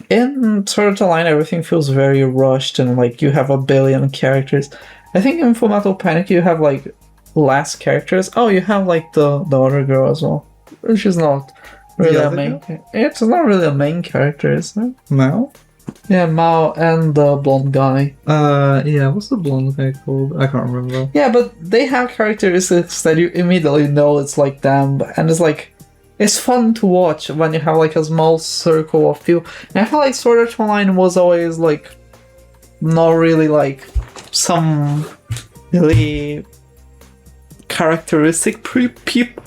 in Sword Art Online everything feels very rushed and like you have a billion characters. I think in Fullmetal Panic you have like less characters. Oh, you have like the other girl as well, which is not really a main. It's not really a main character, isn't it? Mao? Yeah, Mao and the blonde guy. Yeah, what's the blonde guy called? I can't remember. Yeah, but they have characteristics that you immediately know it's like them, and it's like, it's fun to watch when you have like a small circle of people. And I feel like Sword Art Online was always like not really like some really characteristic people.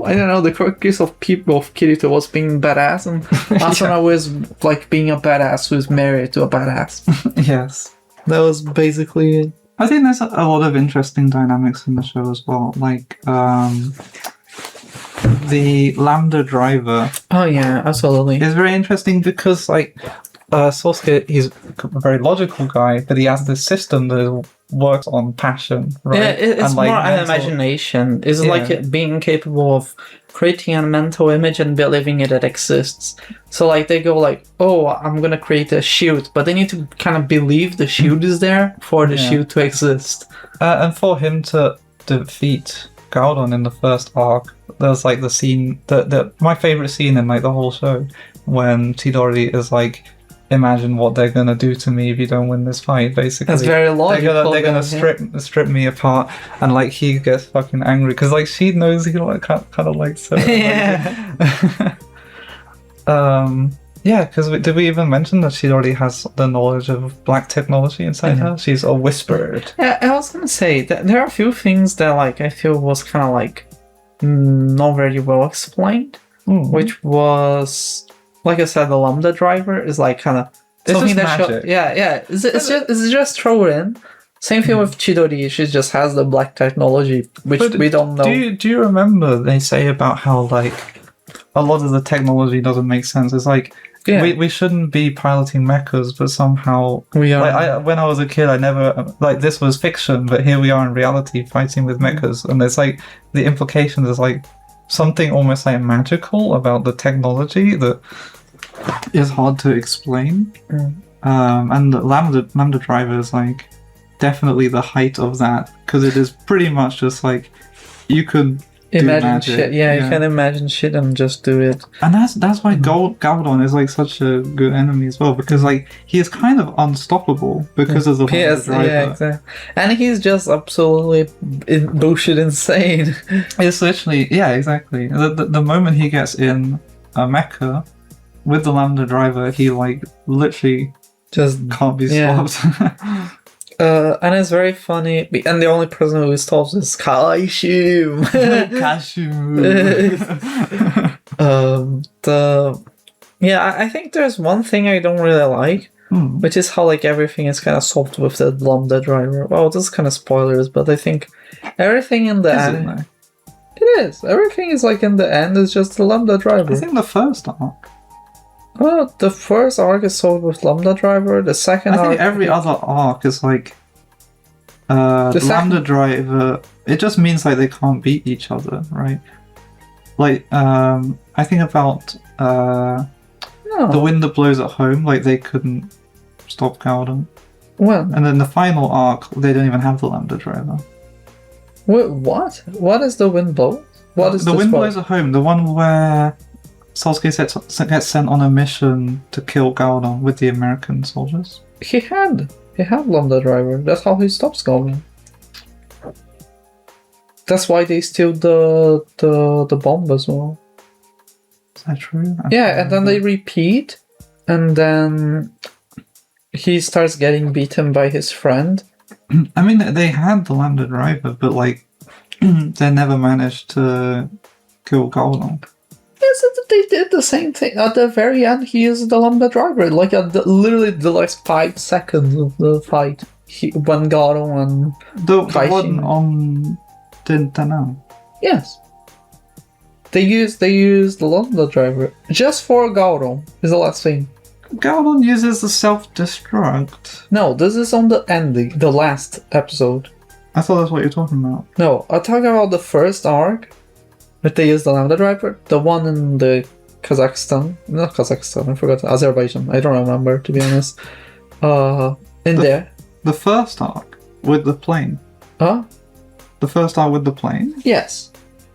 I don't know, the characteristics of people of Kirito was being badass, and Asuna was like being a badass who's married to a badass. Yes. That was basically it. I think there's a lot of interesting dynamics in the show as well. Like, the Lambda driver. Oh yeah, absolutely. Is very interesting because, like, Sosuke, he's a very logical guy, but he has this system that works on passion, right? Yeah, it's like more an imagination. It's like it being capable of creating a mental image and believing it exists. So like they go like, oh, I'm gonna create a shield, but they need to kind of believe the shield is there for the shield to exist. And for him to defeat Gaudon in the first arc, there's like the scene my favorite scene in like the whole show, when Chidori is like, imagine what they're gonna do to me if you don't win this fight. Basically, That's very logical. They're gonna strip me apart, and like he gets fucking angry because like she knows he like kind of likes her. Yeah. Yeah, because did we even mention that she already has the knowledge of black technology inside her? She's a whispered. Yeah, I was gonna say that there are a few things that like I feel was kind of like not very well explained, which was, like I said, the Lambda driver is like kind of something that magic. It's just throw it in. Same thing with Chidori. She just has the black technology, which we don't know. Do you remember they say about how like a lot of the technology doesn't make sense? It's like, we shouldn't be piloting mechas, but somehow we are. Like, when I was a kid, I never like, this was fiction, but here we are in reality fighting with mechas, and there's like the implication is like something almost like magical about the technology that is hard to explain. And the Lambda driver is like definitely the height of that, because it is pretty much just like you could imagine shit. Yeah, you can imagine shit and just do it. And that's why Gaudon is like such a good enemy as well, because like he is kind of unstoppable because of the driver. Yeah, exactly. And he's just absolutely bullshit insane. It's literally, yeah, exactly. The moment he gets in a mecha with the Lambda driver, he like literally just can't be stopped. And it's very funny, and the only person who stops is Kaishu. I think there's one thing I don't really like, which is how like everything is kind of solved with the Lambda driver. Well, this is kind of spoilers, but I think everything in the end, it is. Everything is like in the end is just the Lambda driver. I think the first arc. Well, the first arc is solved with Lambda driver. The second I think every other arc is like Lambda driver. It just means like they can't beat each other, right? Like I think about the wind that blows at home. Like they couldn't stop Gaudon. Well, and then the final arc, they don't even have the Lambda driver. Wait, what? What is the wind blow? What is the wind blows at home? The one where Sasuke gets sent on a mission to kill Gaudon with the American soldiers. He had Lambda driver. That's how he stops Gaudon. That's why they steal the bomb as well. Is that true? And then they repeat, and then he starts getting beaten by his friend. I mean, they had the Lambda driver, but like they never managed to kill Gaudon. They did the same thing. At the very end, he used the Lambda driver. Like, literally the last 5 seconds of the fight. When Gaudon and the one on Tintanao. Yes. They used the Lambda driver. Just for Gaudon is the last thing. Gaudon uses the self-destruct. No, this is on the ending, the last episode. I thought that's what you're talking about. No, I'm talking about the first arc. But they used the Lambda driver, the one in the not Kazakhstan, I forgot, Azerbaijan, I don't remember, to be honest. The first arc with the plane. Huh? The first arc with the plane? Yes.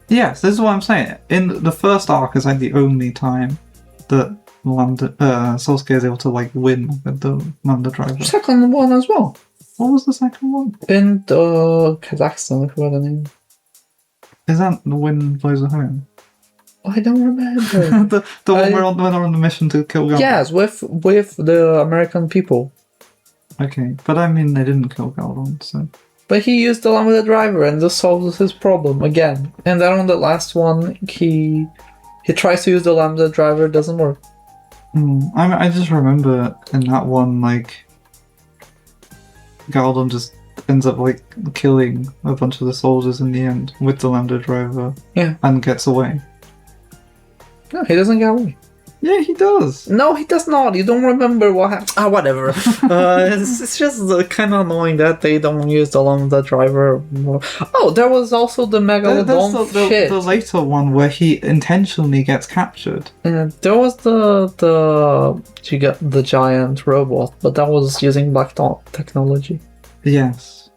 Yes, this is what I'm saying. In the first arc is like the only time that Sasuke is able to like win with the Lambda driver. Second one as well. What was the second one? In the Kazakhstan, I forgot the name. Is that the wind blows at home? I don't remember. the one where they're on the mission to kill Gaudon? Yes, with the American people. Okay, but I mean they didn't kill Gaudon, so... But he used the Lambda driver and this solves his problem again. And then on the last one, he tries to use the Lambda driver, it doesn't work. I just remember in that one, like... Gaudon just ends up like killing a bunch of the soldiers in the end with the Lambda driver. Yeah. And gets away. No, he doesn't get away. Yeah, he does. No, he does not. You don't remember what happened. Whatever. It's just kind of annoying that they don't use the Lambda driver more. Oh, there was also the Megalodon shit. The later one where he intentionally gets captured. There was the giant robot, but that was using black technology. Yes.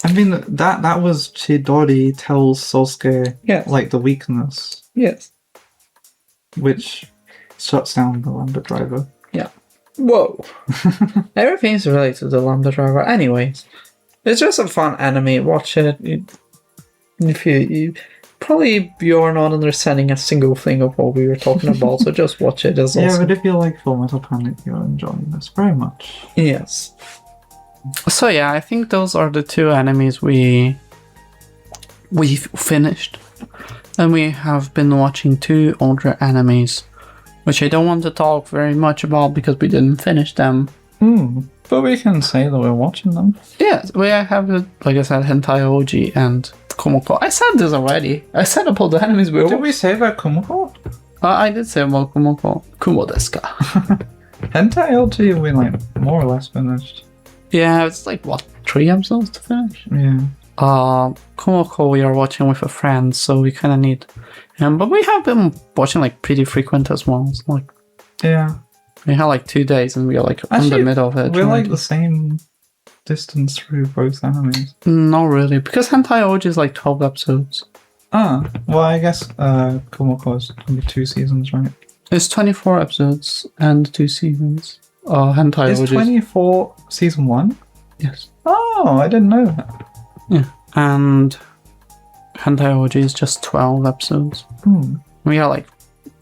I mean, that was Chidori tells Sasuke Yes. like the weakness, Yes. which shuts down the Lambda driver. Yeah. Whoa. Everything's related to the Lambda driver. Anyways, it's just a fun anime. Watch it. If you probably you're not understanding a single thing of what we were talking about, so just watch it. It's Yeah, awesome. but if you like Full Metal Panic, you're enjoying this very much. Yes. So yeah, I think those are the two animes we've finished, and we have been watching two older animes, which I don't want to talk very much about because we didn't finish them. But we can say that we're watching them. Yes, we have, like I said, Hentai OG and Kumoko. I said this already. I said about the animes we were Did we say about Kumoko? I did say about Kumoko. Kumo desu ka? Hentai LG we like more or less finished. Yeah, it's like, what, 3 episodes to finish? Yeah. Kumoko we are watching with a friend, so we kind of need him. But we have been watching like pretty frequent as well. It's like, Yeah. we had like 2 days and we are like in the Actually, middle of it. We're like the same distance through both animes. Not really, because Hentai OG is like 12 episodes. Well, I guess Kumoko is going to be 2 seasons, right? It's 24 episodes and 2 seasons. Hentai Is OG 24 season 1? Yes. Oh, I didn't know that. Yeah. And Hentai OG is just 12 episodes. We are like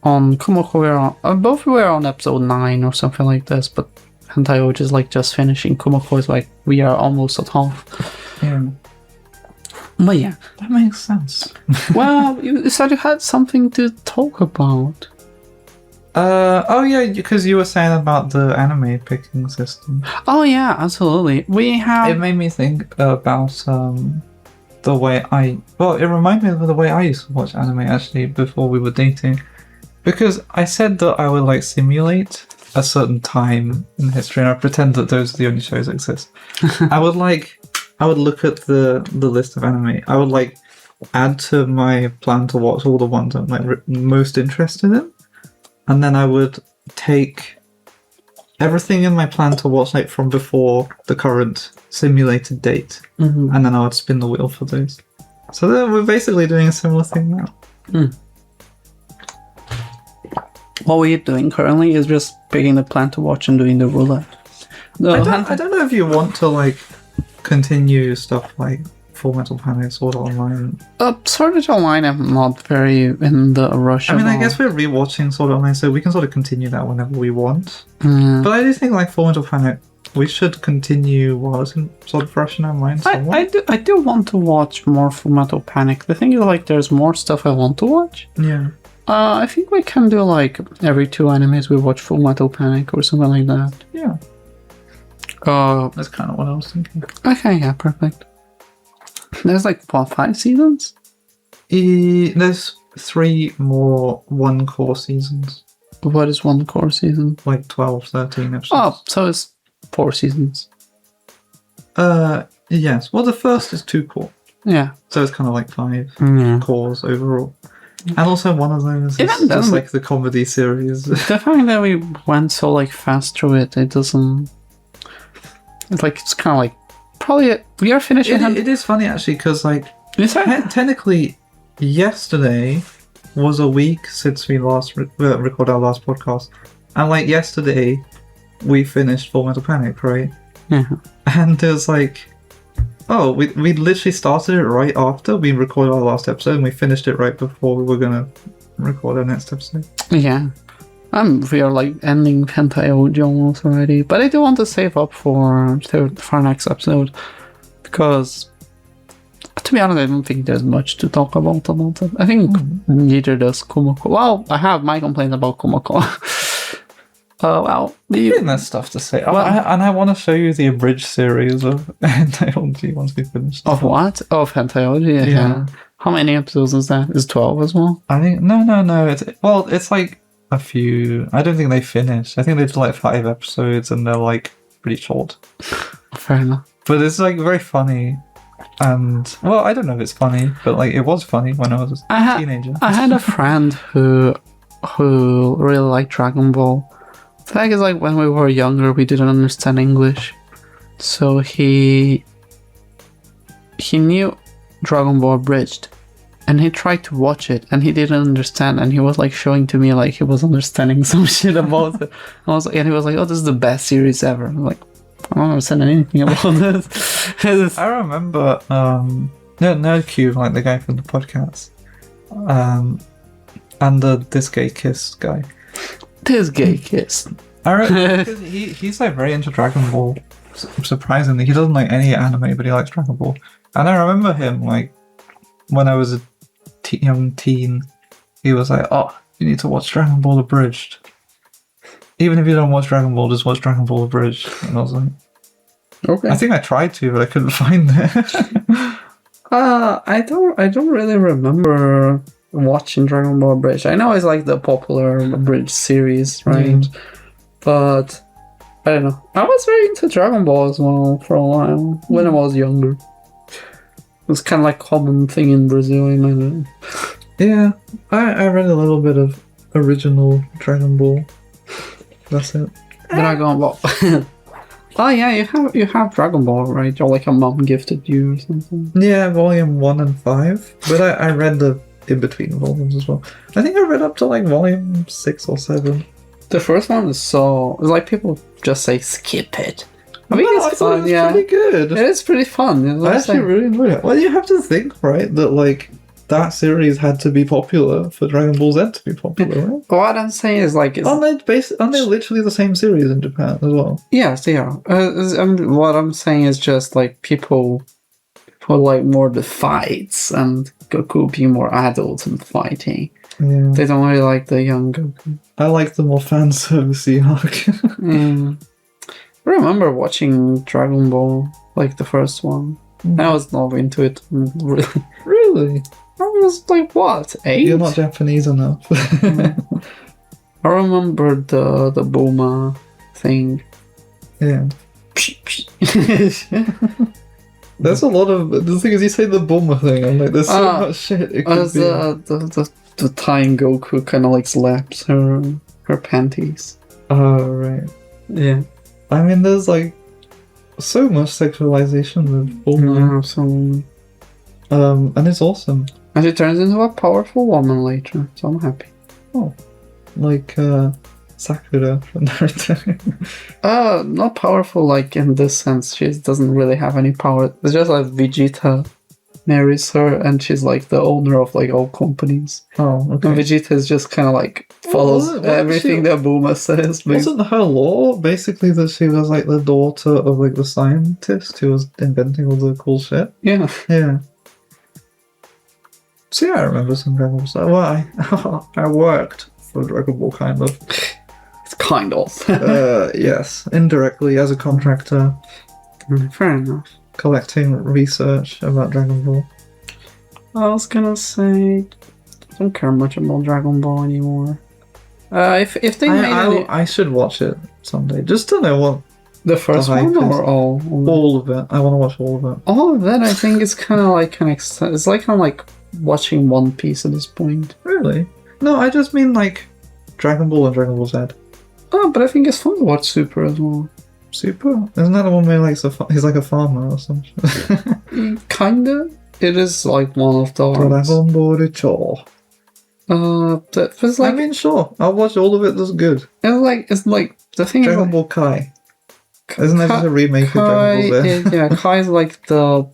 on Kumoko, we're on both were on episode 9 or something like this, but Hentai OG is like just finishing. Kumoko is like we are almost at half. Yeah. But yeah. That makes sense. Well, you said you had something to talk about. Oh yeah, because you were saying about the anime picking system. Oh yeah, absolutely. We have. It made me think about the way it reminded me of the way I used to watch anime actually before we were dating. Because I said that I would like simulate a certain time in history and I pretend that those are the only shows that exist. I would look at the list of anime. I would like add to my plan to watch all the ones I'm like most interested in. And then I would take everything in my plan to watch like from before the current simulated date. And then I would spin the wheel for those. So then we're basically doing a similar thing now. What we're doing currently is just picking the plan to watch and doing the roulette. I don't know if you want to like continue stuff like Full Metal Panic, Sword Art Online. Sword Art Online, I'm not very in the rush. I mean, I guess we're rewatching Sword Art Online, so we can sort of continue that whenever we want. Mm. But I do think like Full Metal Panic, we should continue while it's sort of fresh in our minds. I do want to watch more Full Metal Panic. The thing is, like, there's more stuff I want to watch. Yeah. I think we can do like every 2 animes we watch Full Metal Panic or something like that. Yeah. That's kind of what I was thinking. Okay, yeah, perfect. There's like, what, 5 seasons? There's 3 more one core seasons. What is one core season? Like 12, 13 episodes. Oh, so it's 4 seasons. Yes. Well, the first is 2 core. Yeah. So it's kind of like 5 Yeah. cores overall. And also one of those is Even then, just like the comedy series. The fact that we went so like fast through it, it doesn't... It's like, it's kind of like... Probably, we are finishing... It is funny actually, because like, technically, yesterday was a week since we last recorded our last podcast. And like yesterday, we finished Full Metal Panic, right? Yeah. And it was like... Oh, we literally started it right after we recorded our last episode, and we finished it right before we were gonna record our next episode. Yeah. We are like ending Hentai OG almost already, but I do want to save up for our next episode, because to be honest, I don't think there's much to talk about it. I think neither does Kumoko. Well, I have my complaints about Kumoko. There's stuff to say. I want to show you the abridged series of Hentai OG once we finish. Of what? Of Hentai OG? Yeah. How many episodes is that? Is 12 as well? I think no. It's like a few. I don't think they finished. I think they did like 5 episodes, and they're like pretty short. Fair enough. But it's like very funny, and well, I don't know if it's funny, but like it was funny when I was a teenager. I had a friend who really liked Dragon Ball. The thing is, like, when we were younger, we didn't understand English, so he he knew Dragon Ball Abridged, and he tried to watch it, and he didn't understand, and he was like showing to me like he was understanding some shit about it. And he was like, "Oh, this is the best series ever." I'm like, I don't understand anything about this. I remember, Nerdcube, like the guy from the podcast, and this gay kiss guy. This gay kiss. I reckon he's like very into Dragon Ball. Surprisingly, he doesn't like any anime, but he likes Dragon Ball. And I remember him like when I was a young teen. He was like, "Oh, you need to watch Dragon Ball Abridged. Even if you don't watch Dragon Ball, just watch Dragon Ball Abridged." And I was like, Okay. I think I tried to, but I couldn't find it. I don't really remember watching Dragon Ball Abridged. I know it's like the popular Abridged series, right? But I don't know. I was very into Dragon Ball as well for a while when I was younger. It was kind of like a common thing in Brazil, I know. Yeah, I read a little bit of original Dragon Ball. That's it. Dragon Ball. Oh yeah, you have Dragon Ball, right? Or like a mom gifted you or something. Yeah, volume 1 and 5. But I read the in-between volumes as well. I think I read up to like volume 6 or 7. The first one is it's like people just say skip it. I mean, No, it's fun, it was pretty good. It is pretty fun. I actually really enjoyed it. Well, you have to think, right, that like that series had to be popular for Dragon Ball Z to be popular, right? What I'm saying is like... Aren't they literally the same series in Japan as well? Yes, they are. What I'm saying is just like people like more the fights and Goku being more adult and fighting. Yeah. They don't really like the young Goku. I like the more fan servicey arc. I remember watching Dragon Ball, like the first one. I was not into it, really. Really? I was like, what, 8? You're not Japanese enough. I remember the Bulma thing. Yeah. There's a lot of... The thing is, you say the Bulma thing, I'm like, there's so much shit it could be. The time Goku kind of like slaps her panties. Oh, right. Yeah. I mean, there's like so much sexualization with Bulma. Yeah, absolutely. And it's awesome. And she turns into a powerful woman later, so I'm happy. Oh. Like, Sakura from Naruto. Not powerful like in this sense. She doesn't really have any power. It's just like Vegeta marries her and she's like the owner of like all companies. Oh, okay. And Vegeta is just kind of like follows everything that Bulma says. Wasn't her law basically that she was like the daughter of like the scientist who was inventing all the cool shit? Yeah. Yeah. See, I remember some Dragon Ball stuff. Well, I worked for Dragon Ball, kind of. It's kind of. Yes, indirectly as a contractor. Fair enough. Collecting research about Dragon Ball. I was gonna say, I don't care much about Dragon Ball anymore. If they I should watch it someday, just to know what the first one or all. All of it. I want to watch all of it. All of it, I think, is kind of like it's like kind of like watching One Piece at this point. Really? No, I just mean like Dragon Ball and Dragon Ball Z. Oh, but I think it's fun to watch Super as well. Super? Isn't that the one where he's like a farmer or something? Kinda. It is like one of those. Dragon Ball Richo. But it's like, I mean, sure, I'll watch all of it. That's good. It's like the thing. Dragon Ball Kai. Isn't that just a remake of Dragon Ball Z? Yeah, Kai is like the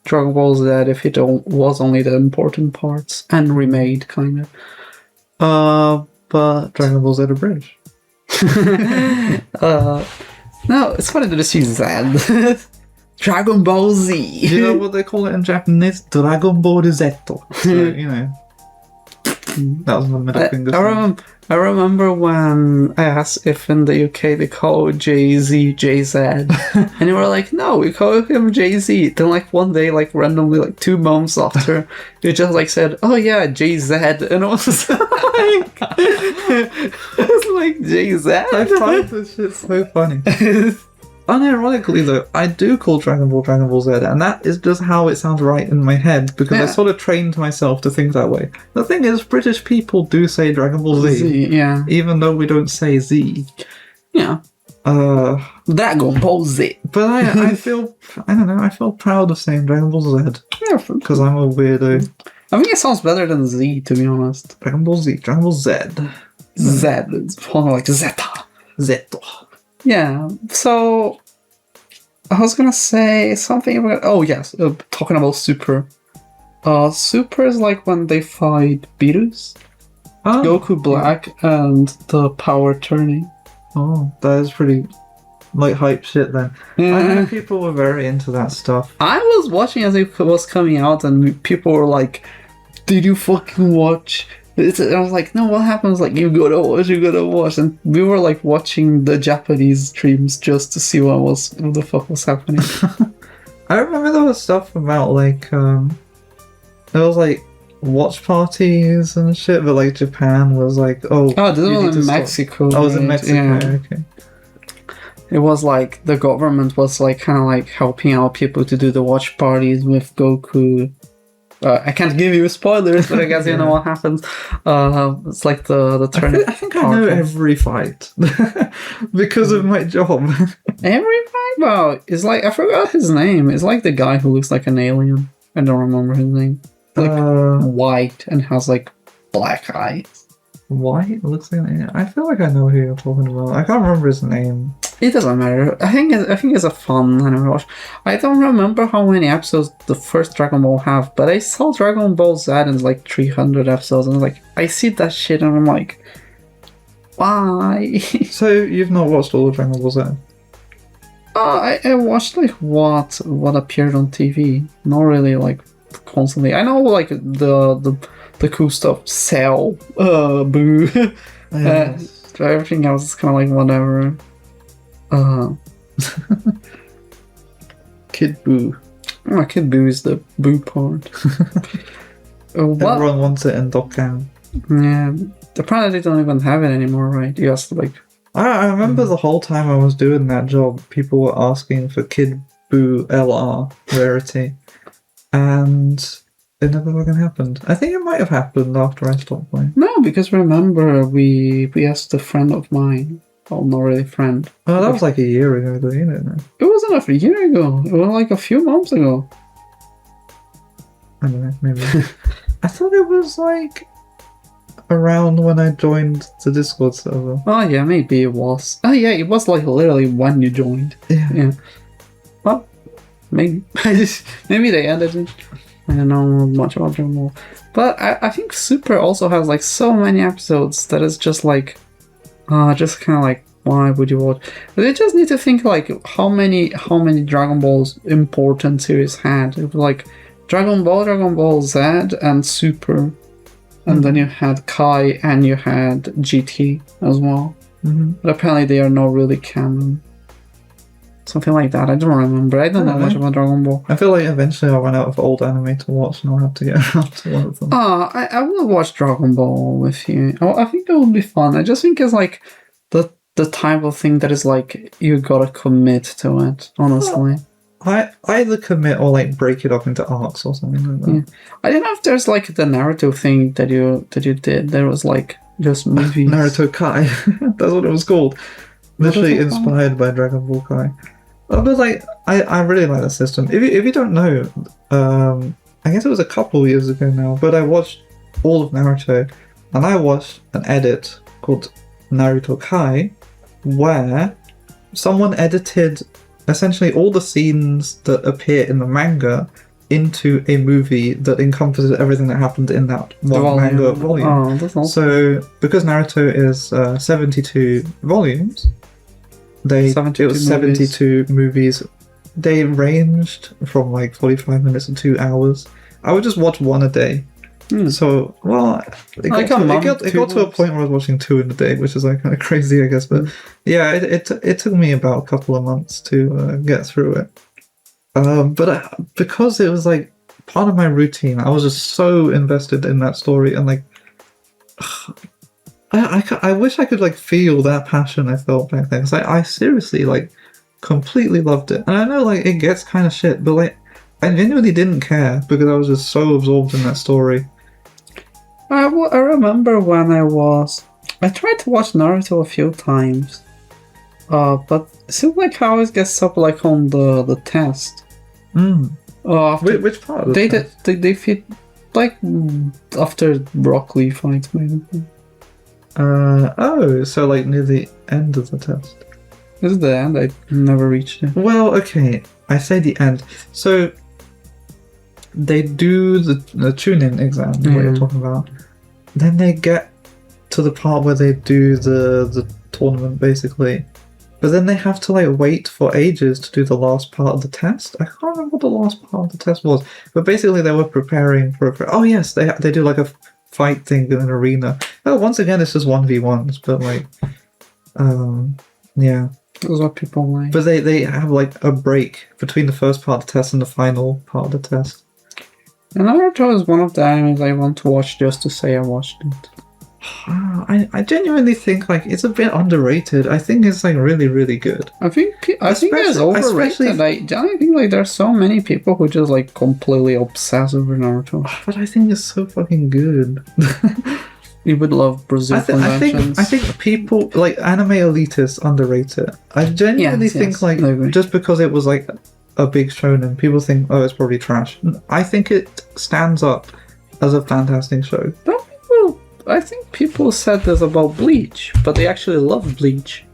Dragon Ball Z if it was only the important parts and remade, kind of. But Dragon Ball Z Abridged. No, it's funny to see Z. Dragon Ball Z. You know what they call it in Japanese? Dragon Ball Z. So, you know. That was my middle finger. I remember when I asked if in the UK they call Jay-Z JZ. And they were like, no, we call him Jay-Z. Then like one day, like randomly, like 2 months after, you just like said, oh yeah, JZ. And I was like, it's like JZ. I find this shit so funny. Unironically though, I do call Dragon Ball Z, and that is just how it sounds right in my head, because I sort of trained myself to think that way. The thing is, British people do say Dragon Ball Z, yeah. even though we don't say Z. Yeah. Dragon Ball Z. But I feel, I don't know, I feel proud of saying Dragon Ball Z. Yeah, Because I'm a weirdo. I think it sounds better than Z, to be honest. Dragon Ball Z, Dragon Ball Z. Z, it's kind of like Zeta. Zeta. Yeah, so I was gonna say something about. Oh, yes, talking about Super. Super is like when they fight Beerus, Goku Black, and the power turning. Oh, that is pretty like hype shit then. I know people were very into that stuff. I was watching as it was coming out, and people were like, "Did you fucking watch?" I was like, "No, what happens? Like, you gotta watch." And we were like watching the Japanese streams just to see what the fuck was happening. I remember there was stuff about like there was like watch parties and shit, but like Japan was like, this was in Mexico. I was in Mexico. Yeah. Okay. It was like the government was like kind of like helping out people to do the watch parties with Goku. I can't give you spoilers, but I guess you know what happens. It's like the turn. I think I know every fight because of my job. Every fight? Well, it's like, I forgot his name. It's like the guy who looks like an alien. I don't remember his name. Like white and has like black eyes. White looks like an, I feel like I know who you're talking about. I can't remember his name. It doesn't matter. I think it's a fun anime watch. I don't remember how many episodes the first Dragon Ball have, but I saw Dragon Ball Z in like 300 episodes, and like I see that shit and I'm like, why? So you've not watched all of Dragon Ball Z? I watched like what appeared on TV. Not really like constantly. I know like the cool stuff. Cell, Boo. Yes. Everything else is kind of like whatever. Kid Boo. Oh, Kid Boo is the Boo part. Everyone wants it in Dokkan. Yeah. Apparently they don't even have it anymore, right? You have to like... I remember the whole time I was doing that job, people were asking for Kid Boo LR rarity. And it never fucking happened. I think it might have happened after I stopped playing. No, because remember, we asked a friend of mine. Well, not really a friend. Oh, that was like a year ago, though, you know. It wasn't a year ago. It was like a few months ago. I don't know, maybe. I thought it was like around when I joined the Discord server. Oh yeah, maybe it was. Oh yeah, it was like literally when you joined. Yeah. Well, maybe. Maybe they ended it. I don't know much about Dragon Ball. But I think Super also has like so many episodes that it's just like, just kind of like, why would you watch? But they just need to think like how many Dragon Balls important series had. It was like Dragon Ball Z, and Super. And then you had Kai and you had GT as well. Mm-hmm. But apparently they are not really canon. Something like that. I don't remember. I don't know much about Dragon Ball. I feel like eventually I'll run out of old anime to watch and I'll have to get around to one of them. I will watch Dragon Ball with you. I think it would be fun. I just think it's like the type of thing that is like you gotta commit to it, honestly. I either commit or like break it up into arcs or something like that. Yeah. I don't know if there's like the Naruto thing that you did. There was like just movies. Naruto Kai. That's what it was called. Literally inspired by Dragon Ball Kai. But like, I really like that system. If you don't know, I guess it was a couple years ago now, but I watched all of Naruto, and I watched an edit called Naruto Kai, where someone edited essentially all the scenes that appear in the manga into a movie that encompasses everything that happened in that one manga volume. Oh, that's awesome. So, because Naruto is 72 volumes, it was 72 movies. They ranged from like 45 minutes to 2 hours. I would just watch one a day. So, well, it got to a point where I was watching 2 in a day, which is like kind of crazy, I guess. But yeah, it took me about a couple of months to get through it. But because it was like part of my routine, I was just so invested in that story, and like, I wish I could like feel that passion I felt back then, because I seriously like completely loved it. And I know like it gets kind of shit, but like I genuinely didn't care because I was just so absorbed in that story. I remember when I tried to watch Naruto a few times. But it seems like how it gets up like on the test. After Which part? Of they the test? they fit like after broccoli fights maybe. So like near the end of the test. This is the end. I never reached it. Well, okay, I say the end. So they do the tune-in exam, what you're talking about. Then they get to the part where they do the tournament, basically. But then they have to like wait for ages to do the last part of the test. I can't remember what the last part of the test was. But basically they were preparing for oh yes, they do like a fight thing in an arena. Oh, once again it's just 1v1s, but like yeah. That's what people like. But they have like a break between the first part of the test and the final part of the test. And Naruto is one of the animes I want to watch just to say I watched it. I genuinely think like it's a bit underrated. I think it's like really, really good. I think it's overrated. I think like there's so many people who just like completely obsess over Naruto. But I think it's so fucking good. You would love Brazil conventions. I think people like anime elitists underrate it. I genuinely think like just because it was like a big shonen, people think it's probably trash. I think it stands up as a fantastic show. I think people said this about Bleach, but they actually love Bleach.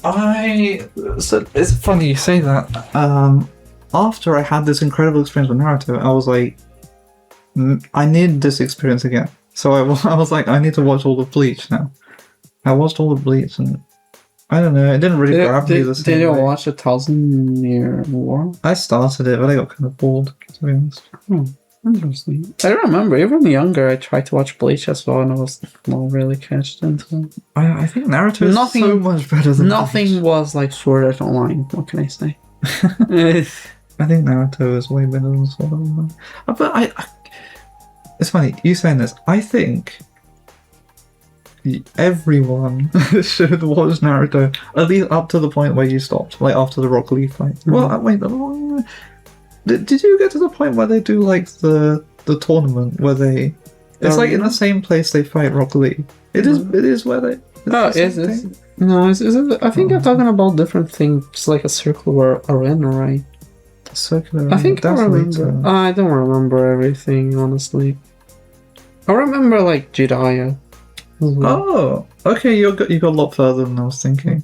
So it's funny you say that. After I had this incredible experience with Naruto, I was like, I need this experience again. So I was like, I need to watch all of Bleach now. I watched all of Bleach, and I don't know, it didn't really grab me the same Did you way. watch 1,000-Year War? I started it, but I got kind of bored, to be honest. Interesting. I remember, even younger, I tried to watch Bleach as well, and I was not really catched into it. I think Naruto is so much better than nothing Bleach. was like Sword Art Online. What can I say? I think Naruto is way better than Sword Art Online. But it's funny, you saying this. I think everyone should watch Naruto, at least up to the point where you stopped, like after the Rock Lee fight. Well, wait, did you get to the point where they do like the tournament where they... It's like in the same place they fight Rock Lee. It is where they... No, is it? I think you're talking about different things, like a circular arena, right? Circular. I think I remember. I don't remember everything, honestly. I remember like Jiraiya. Oh, okay. You got a lot further than I was thinking.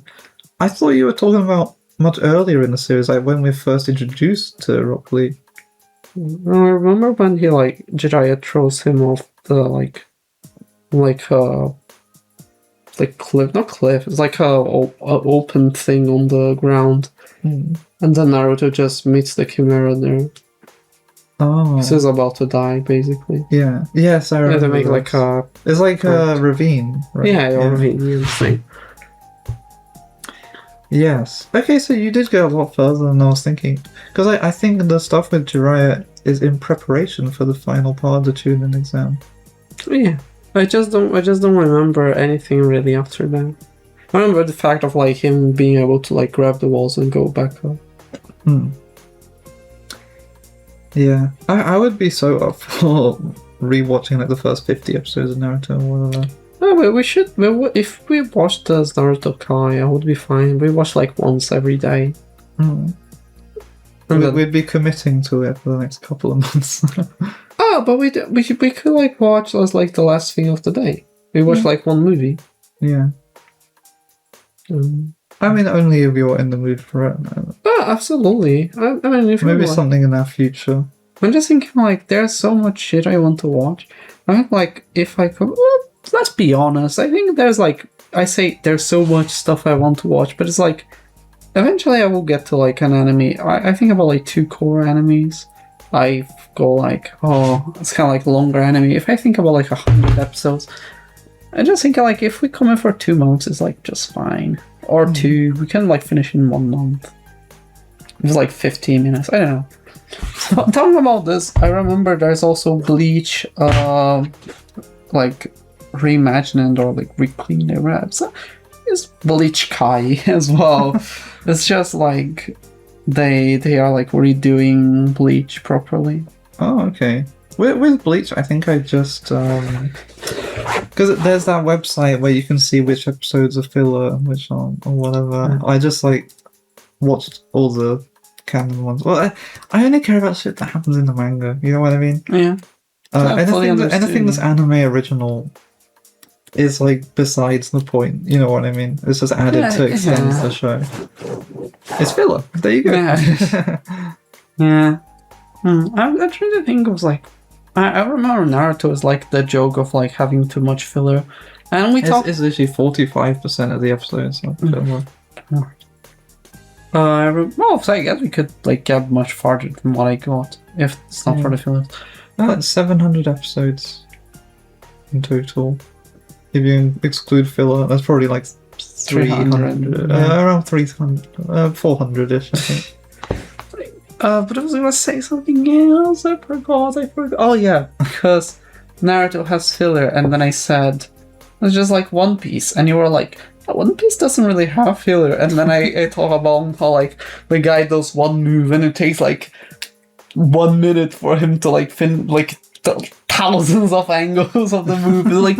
I thought you were talking about much earlier in the series, like when we first introduced to Rock Lee. I remember when he like Jiraiya throws him off the cliff, not cliff. It's like a open thing on the ground. And then Naruto just meets the Chimera there. Oh. He's about to die, basically. Yeah. Yes, I remember. Yeah, they make like a... It's like a ravine, right? Yeah, a ravine thing. Yes. Okay, so you did go a lot further than I was thinking. Because I think the stuff with Jiraiya is in preparation for the final part of the Chunin exam. Yeah. I just don't remember anything really after that. I remember the fact of like him being able to like grab the walls and go back up. Yeah, I would be so up for rewatching like the first 50 episodes of Naruto or whatever. No, but we should. If we watched the Naruto Kai, I would be fine. We watch like once every day. We'd be committing to it for the next couple of months. But we could like watch as like the last thing of the day. We watch like one movie. Yeah. I mean, only if you're in the mood for it. Absolutely. I mean, if maybe something in our future. I'm just thinking like there's so much shit I want to watch. I think like if I could, let's be honest. I think there's like there's so much stuff I want to watch, but it's like eventually I will get to like an anime. I think about like 2 core animes. I go like, it's kind of like longer anime. If I think about like 100 episodes, I just think like if we come in for 2 months, it's like just fine. Or 2, we can like finish in 1 month. It's like 15 minutes. I don't know. So, talking about this, I remember there's also Bleach, like reimagined or like recleaned their raps. It's Bleach Kai as well. It's just like they are like redoing Bleach properly. Oh, okay. With Bleach, I think I just because Because there's that website where you can see which episodes are filler and which aren't, or whatever. I just like watched all the canon ones. Well, I only care about shit that happens in the manga. You know what I mean? Yeah. I fully Anything that's understand. anime original is like besides the point. You know what I mean? It's just added to extend the show. It's filler. There you go. Yeah. Yeah. I'm trying to think of like, I remember Naruto was like the joke of like having too much filler, and we talked. It's literally 45% of the episodes. Are filler. Well, so I guess we could like get much farther than what I got if it's not for the fillers. That's 700 episodes in total. If you exclude filler, that's probably like 300. Around 300, 400-ish, I think. But I was gonna say something else. I forgot. Oh yeah, because Naruto has filler, and then I said it's just like One Piece, and you were like, One Piece doesn't really have filler. And then I talk about how like the guy does one move, and it takes like 1 minute for him to like thousands of angles of the move. It's like,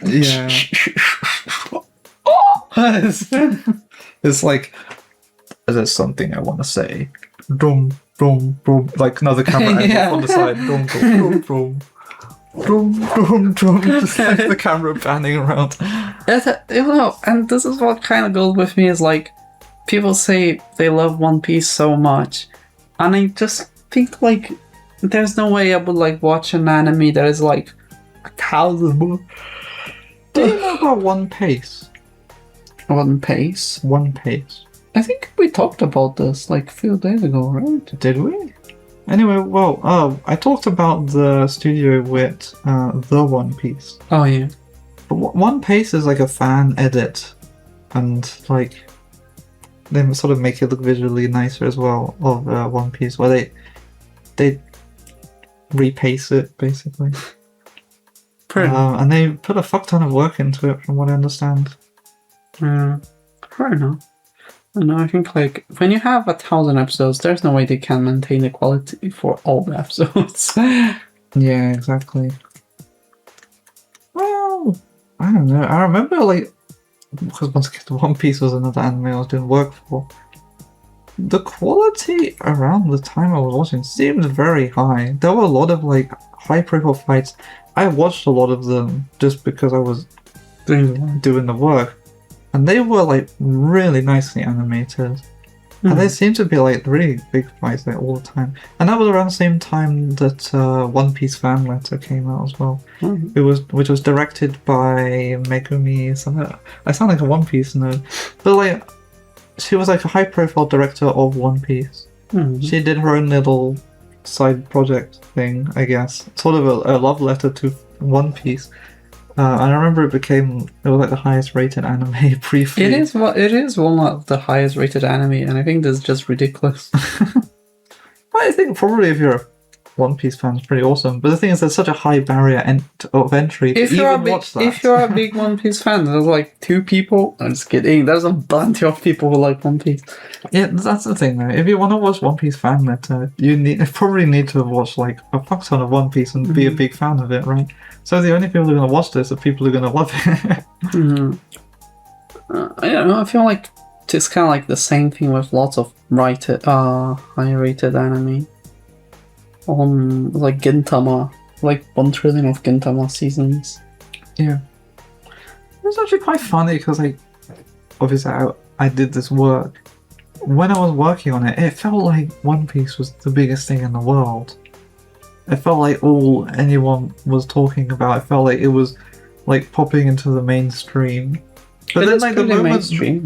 yeah. It's like, there's something I want to say. Drum, drum, drum. Like another camera angle on the side. Drum, drum, drum, drum, drum, drum. Just like the camera panning around. And this is what kind of goes with me is like, people say they love One Piece so much, and I just think like, there's no way I would like watch an anime that is like 1,000 more. Do you know about One Piece? One Piece? One Piece. I think we talked about this like a few days ago, right? Did we? Anyway, well, I talked about the studio with the One Piece. Oh yeah. But One Piece is like a fan edit, and like they sort of make it look visually nicer as well of One Piece, where they repace it basically. And they put a fuck ton of work into it, from what I understand. Fair enough. No, I think like when you have 1,000 episodes, there's no way they can maintain the quality for all the episodes. Yeah, exactly. Well, I don't know. I remember like, because once again, One Piece was another anime I was doing work for. The quality around the time I was watching seemed very high. There were a lot of like high-profile fights. I watched a lot of them just because I was doing the work. And they were like really nicely animated. And they seemed to be like really big fights like all the time. And that was around the same time that One Piece Fan Letter came out as well. Which was directed by Megumi. I sound like a One Piece nerd. But like, she was like a high profile director of One Piece. She did her own little side project thing, I guess. Sort of a love letter to One Piece. And I remember it was like the highest rated anime briefly. It is one of the highest rated anime, and I think that's just ridiculous. I think probably if you're a One Piece fan, it's pretty awesome. But the thing is, there's such a high barrier of entry to watch that. If you're a big One Piece fan, there's like 2 people. I'm just kidding. There's a bunch of people who like One Piece. Yeah, that's the thing, though. If you want to watch One Piece Fan Letter, you probably need to watch like a fuck ton of One Piece and be a big fan of it, right? So the only people who are going to watch this are people who are going to love it. I don't know. I feel like it's kind of like the same thing with lots of high-rated anime. Like Gintama, like 1 trillion of Gintama seasons. Yeah. It was actually quite funny because obviously I did this work. When I was working on it, it felt like One Piece was the biggest thing in the world. It felt like all anyone was talking about. It felt like it was like popping into the mainstream. But then like the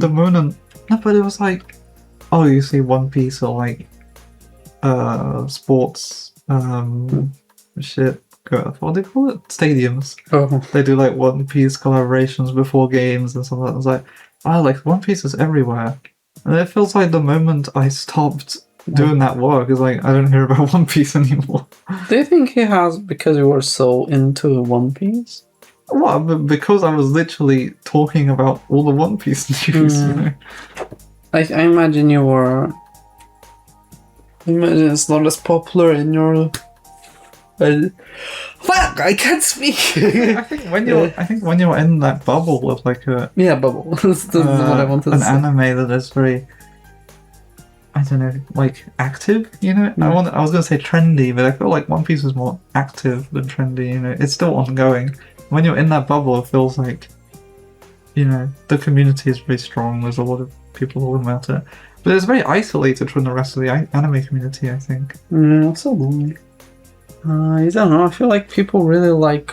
moon and but it was like, oh, you see One Piece or like sports shit. What do they call it? Stadiums. They do like One Piece collaborations before games and stuff like that. I was like, oh, like One Piece is everywhere. And it feels like the moment I stopped doing that work is like I don't hear about One Piece anymore. Do you think he has because you were so into One Piece? Well, because I was literally talking about all the One Piece news. You know? I imagine you were. I imagine it's not as popular in your Fuck! I can't speak. I think when you're in that bubble of like a Yeah, bubble. That's what I wanted to an say. anime that is very, I don't know, like active. You know, I was gonna say trendy, but I feel like One Piece is more active than trendy. You know, it's still ongoing. When you're in that bubble, it feels like, you know, the community is very strong. There's a lot of people talking about it, but it's very isolated from the rest of the anime community, I think. Absolutely. I don't know. I feel like people really like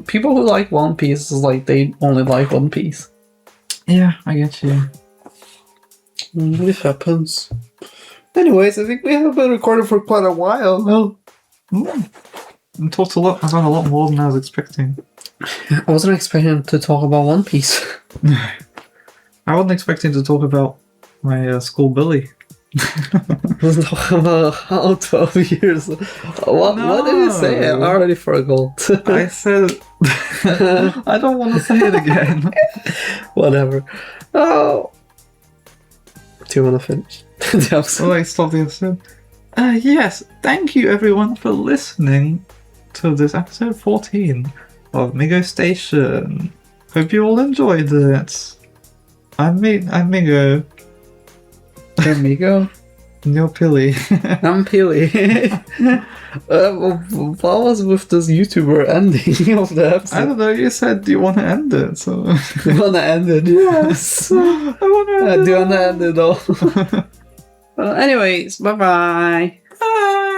people who like One Piece is like they only like One Piece. Yeah, I get you. It happens. Anyways, I think we have been recording for quite a while now. And talked about a lot more than I was expecting. I wasn't expecting to talk about One Piece. I wasn't expecting to talk about my school bully. Talk about how 12 years. What did you say? I already forgot. I said I don't want to say it again. Whatever. Oh. Do you want to finish the episode? Well, I stopped the episode. Yes, thank you everyone for listening to this episode 14 of Migostation. Hope you all enjoyed it. I'm Migo. Amigo? You're Pilly. I'm Pilly. What was with this YouTuber ending of the episode? I don't know, you said you want to end it, so... You wanna end it? Yes! I want to end it. Do you wanna end it though? Anyways, bye bye.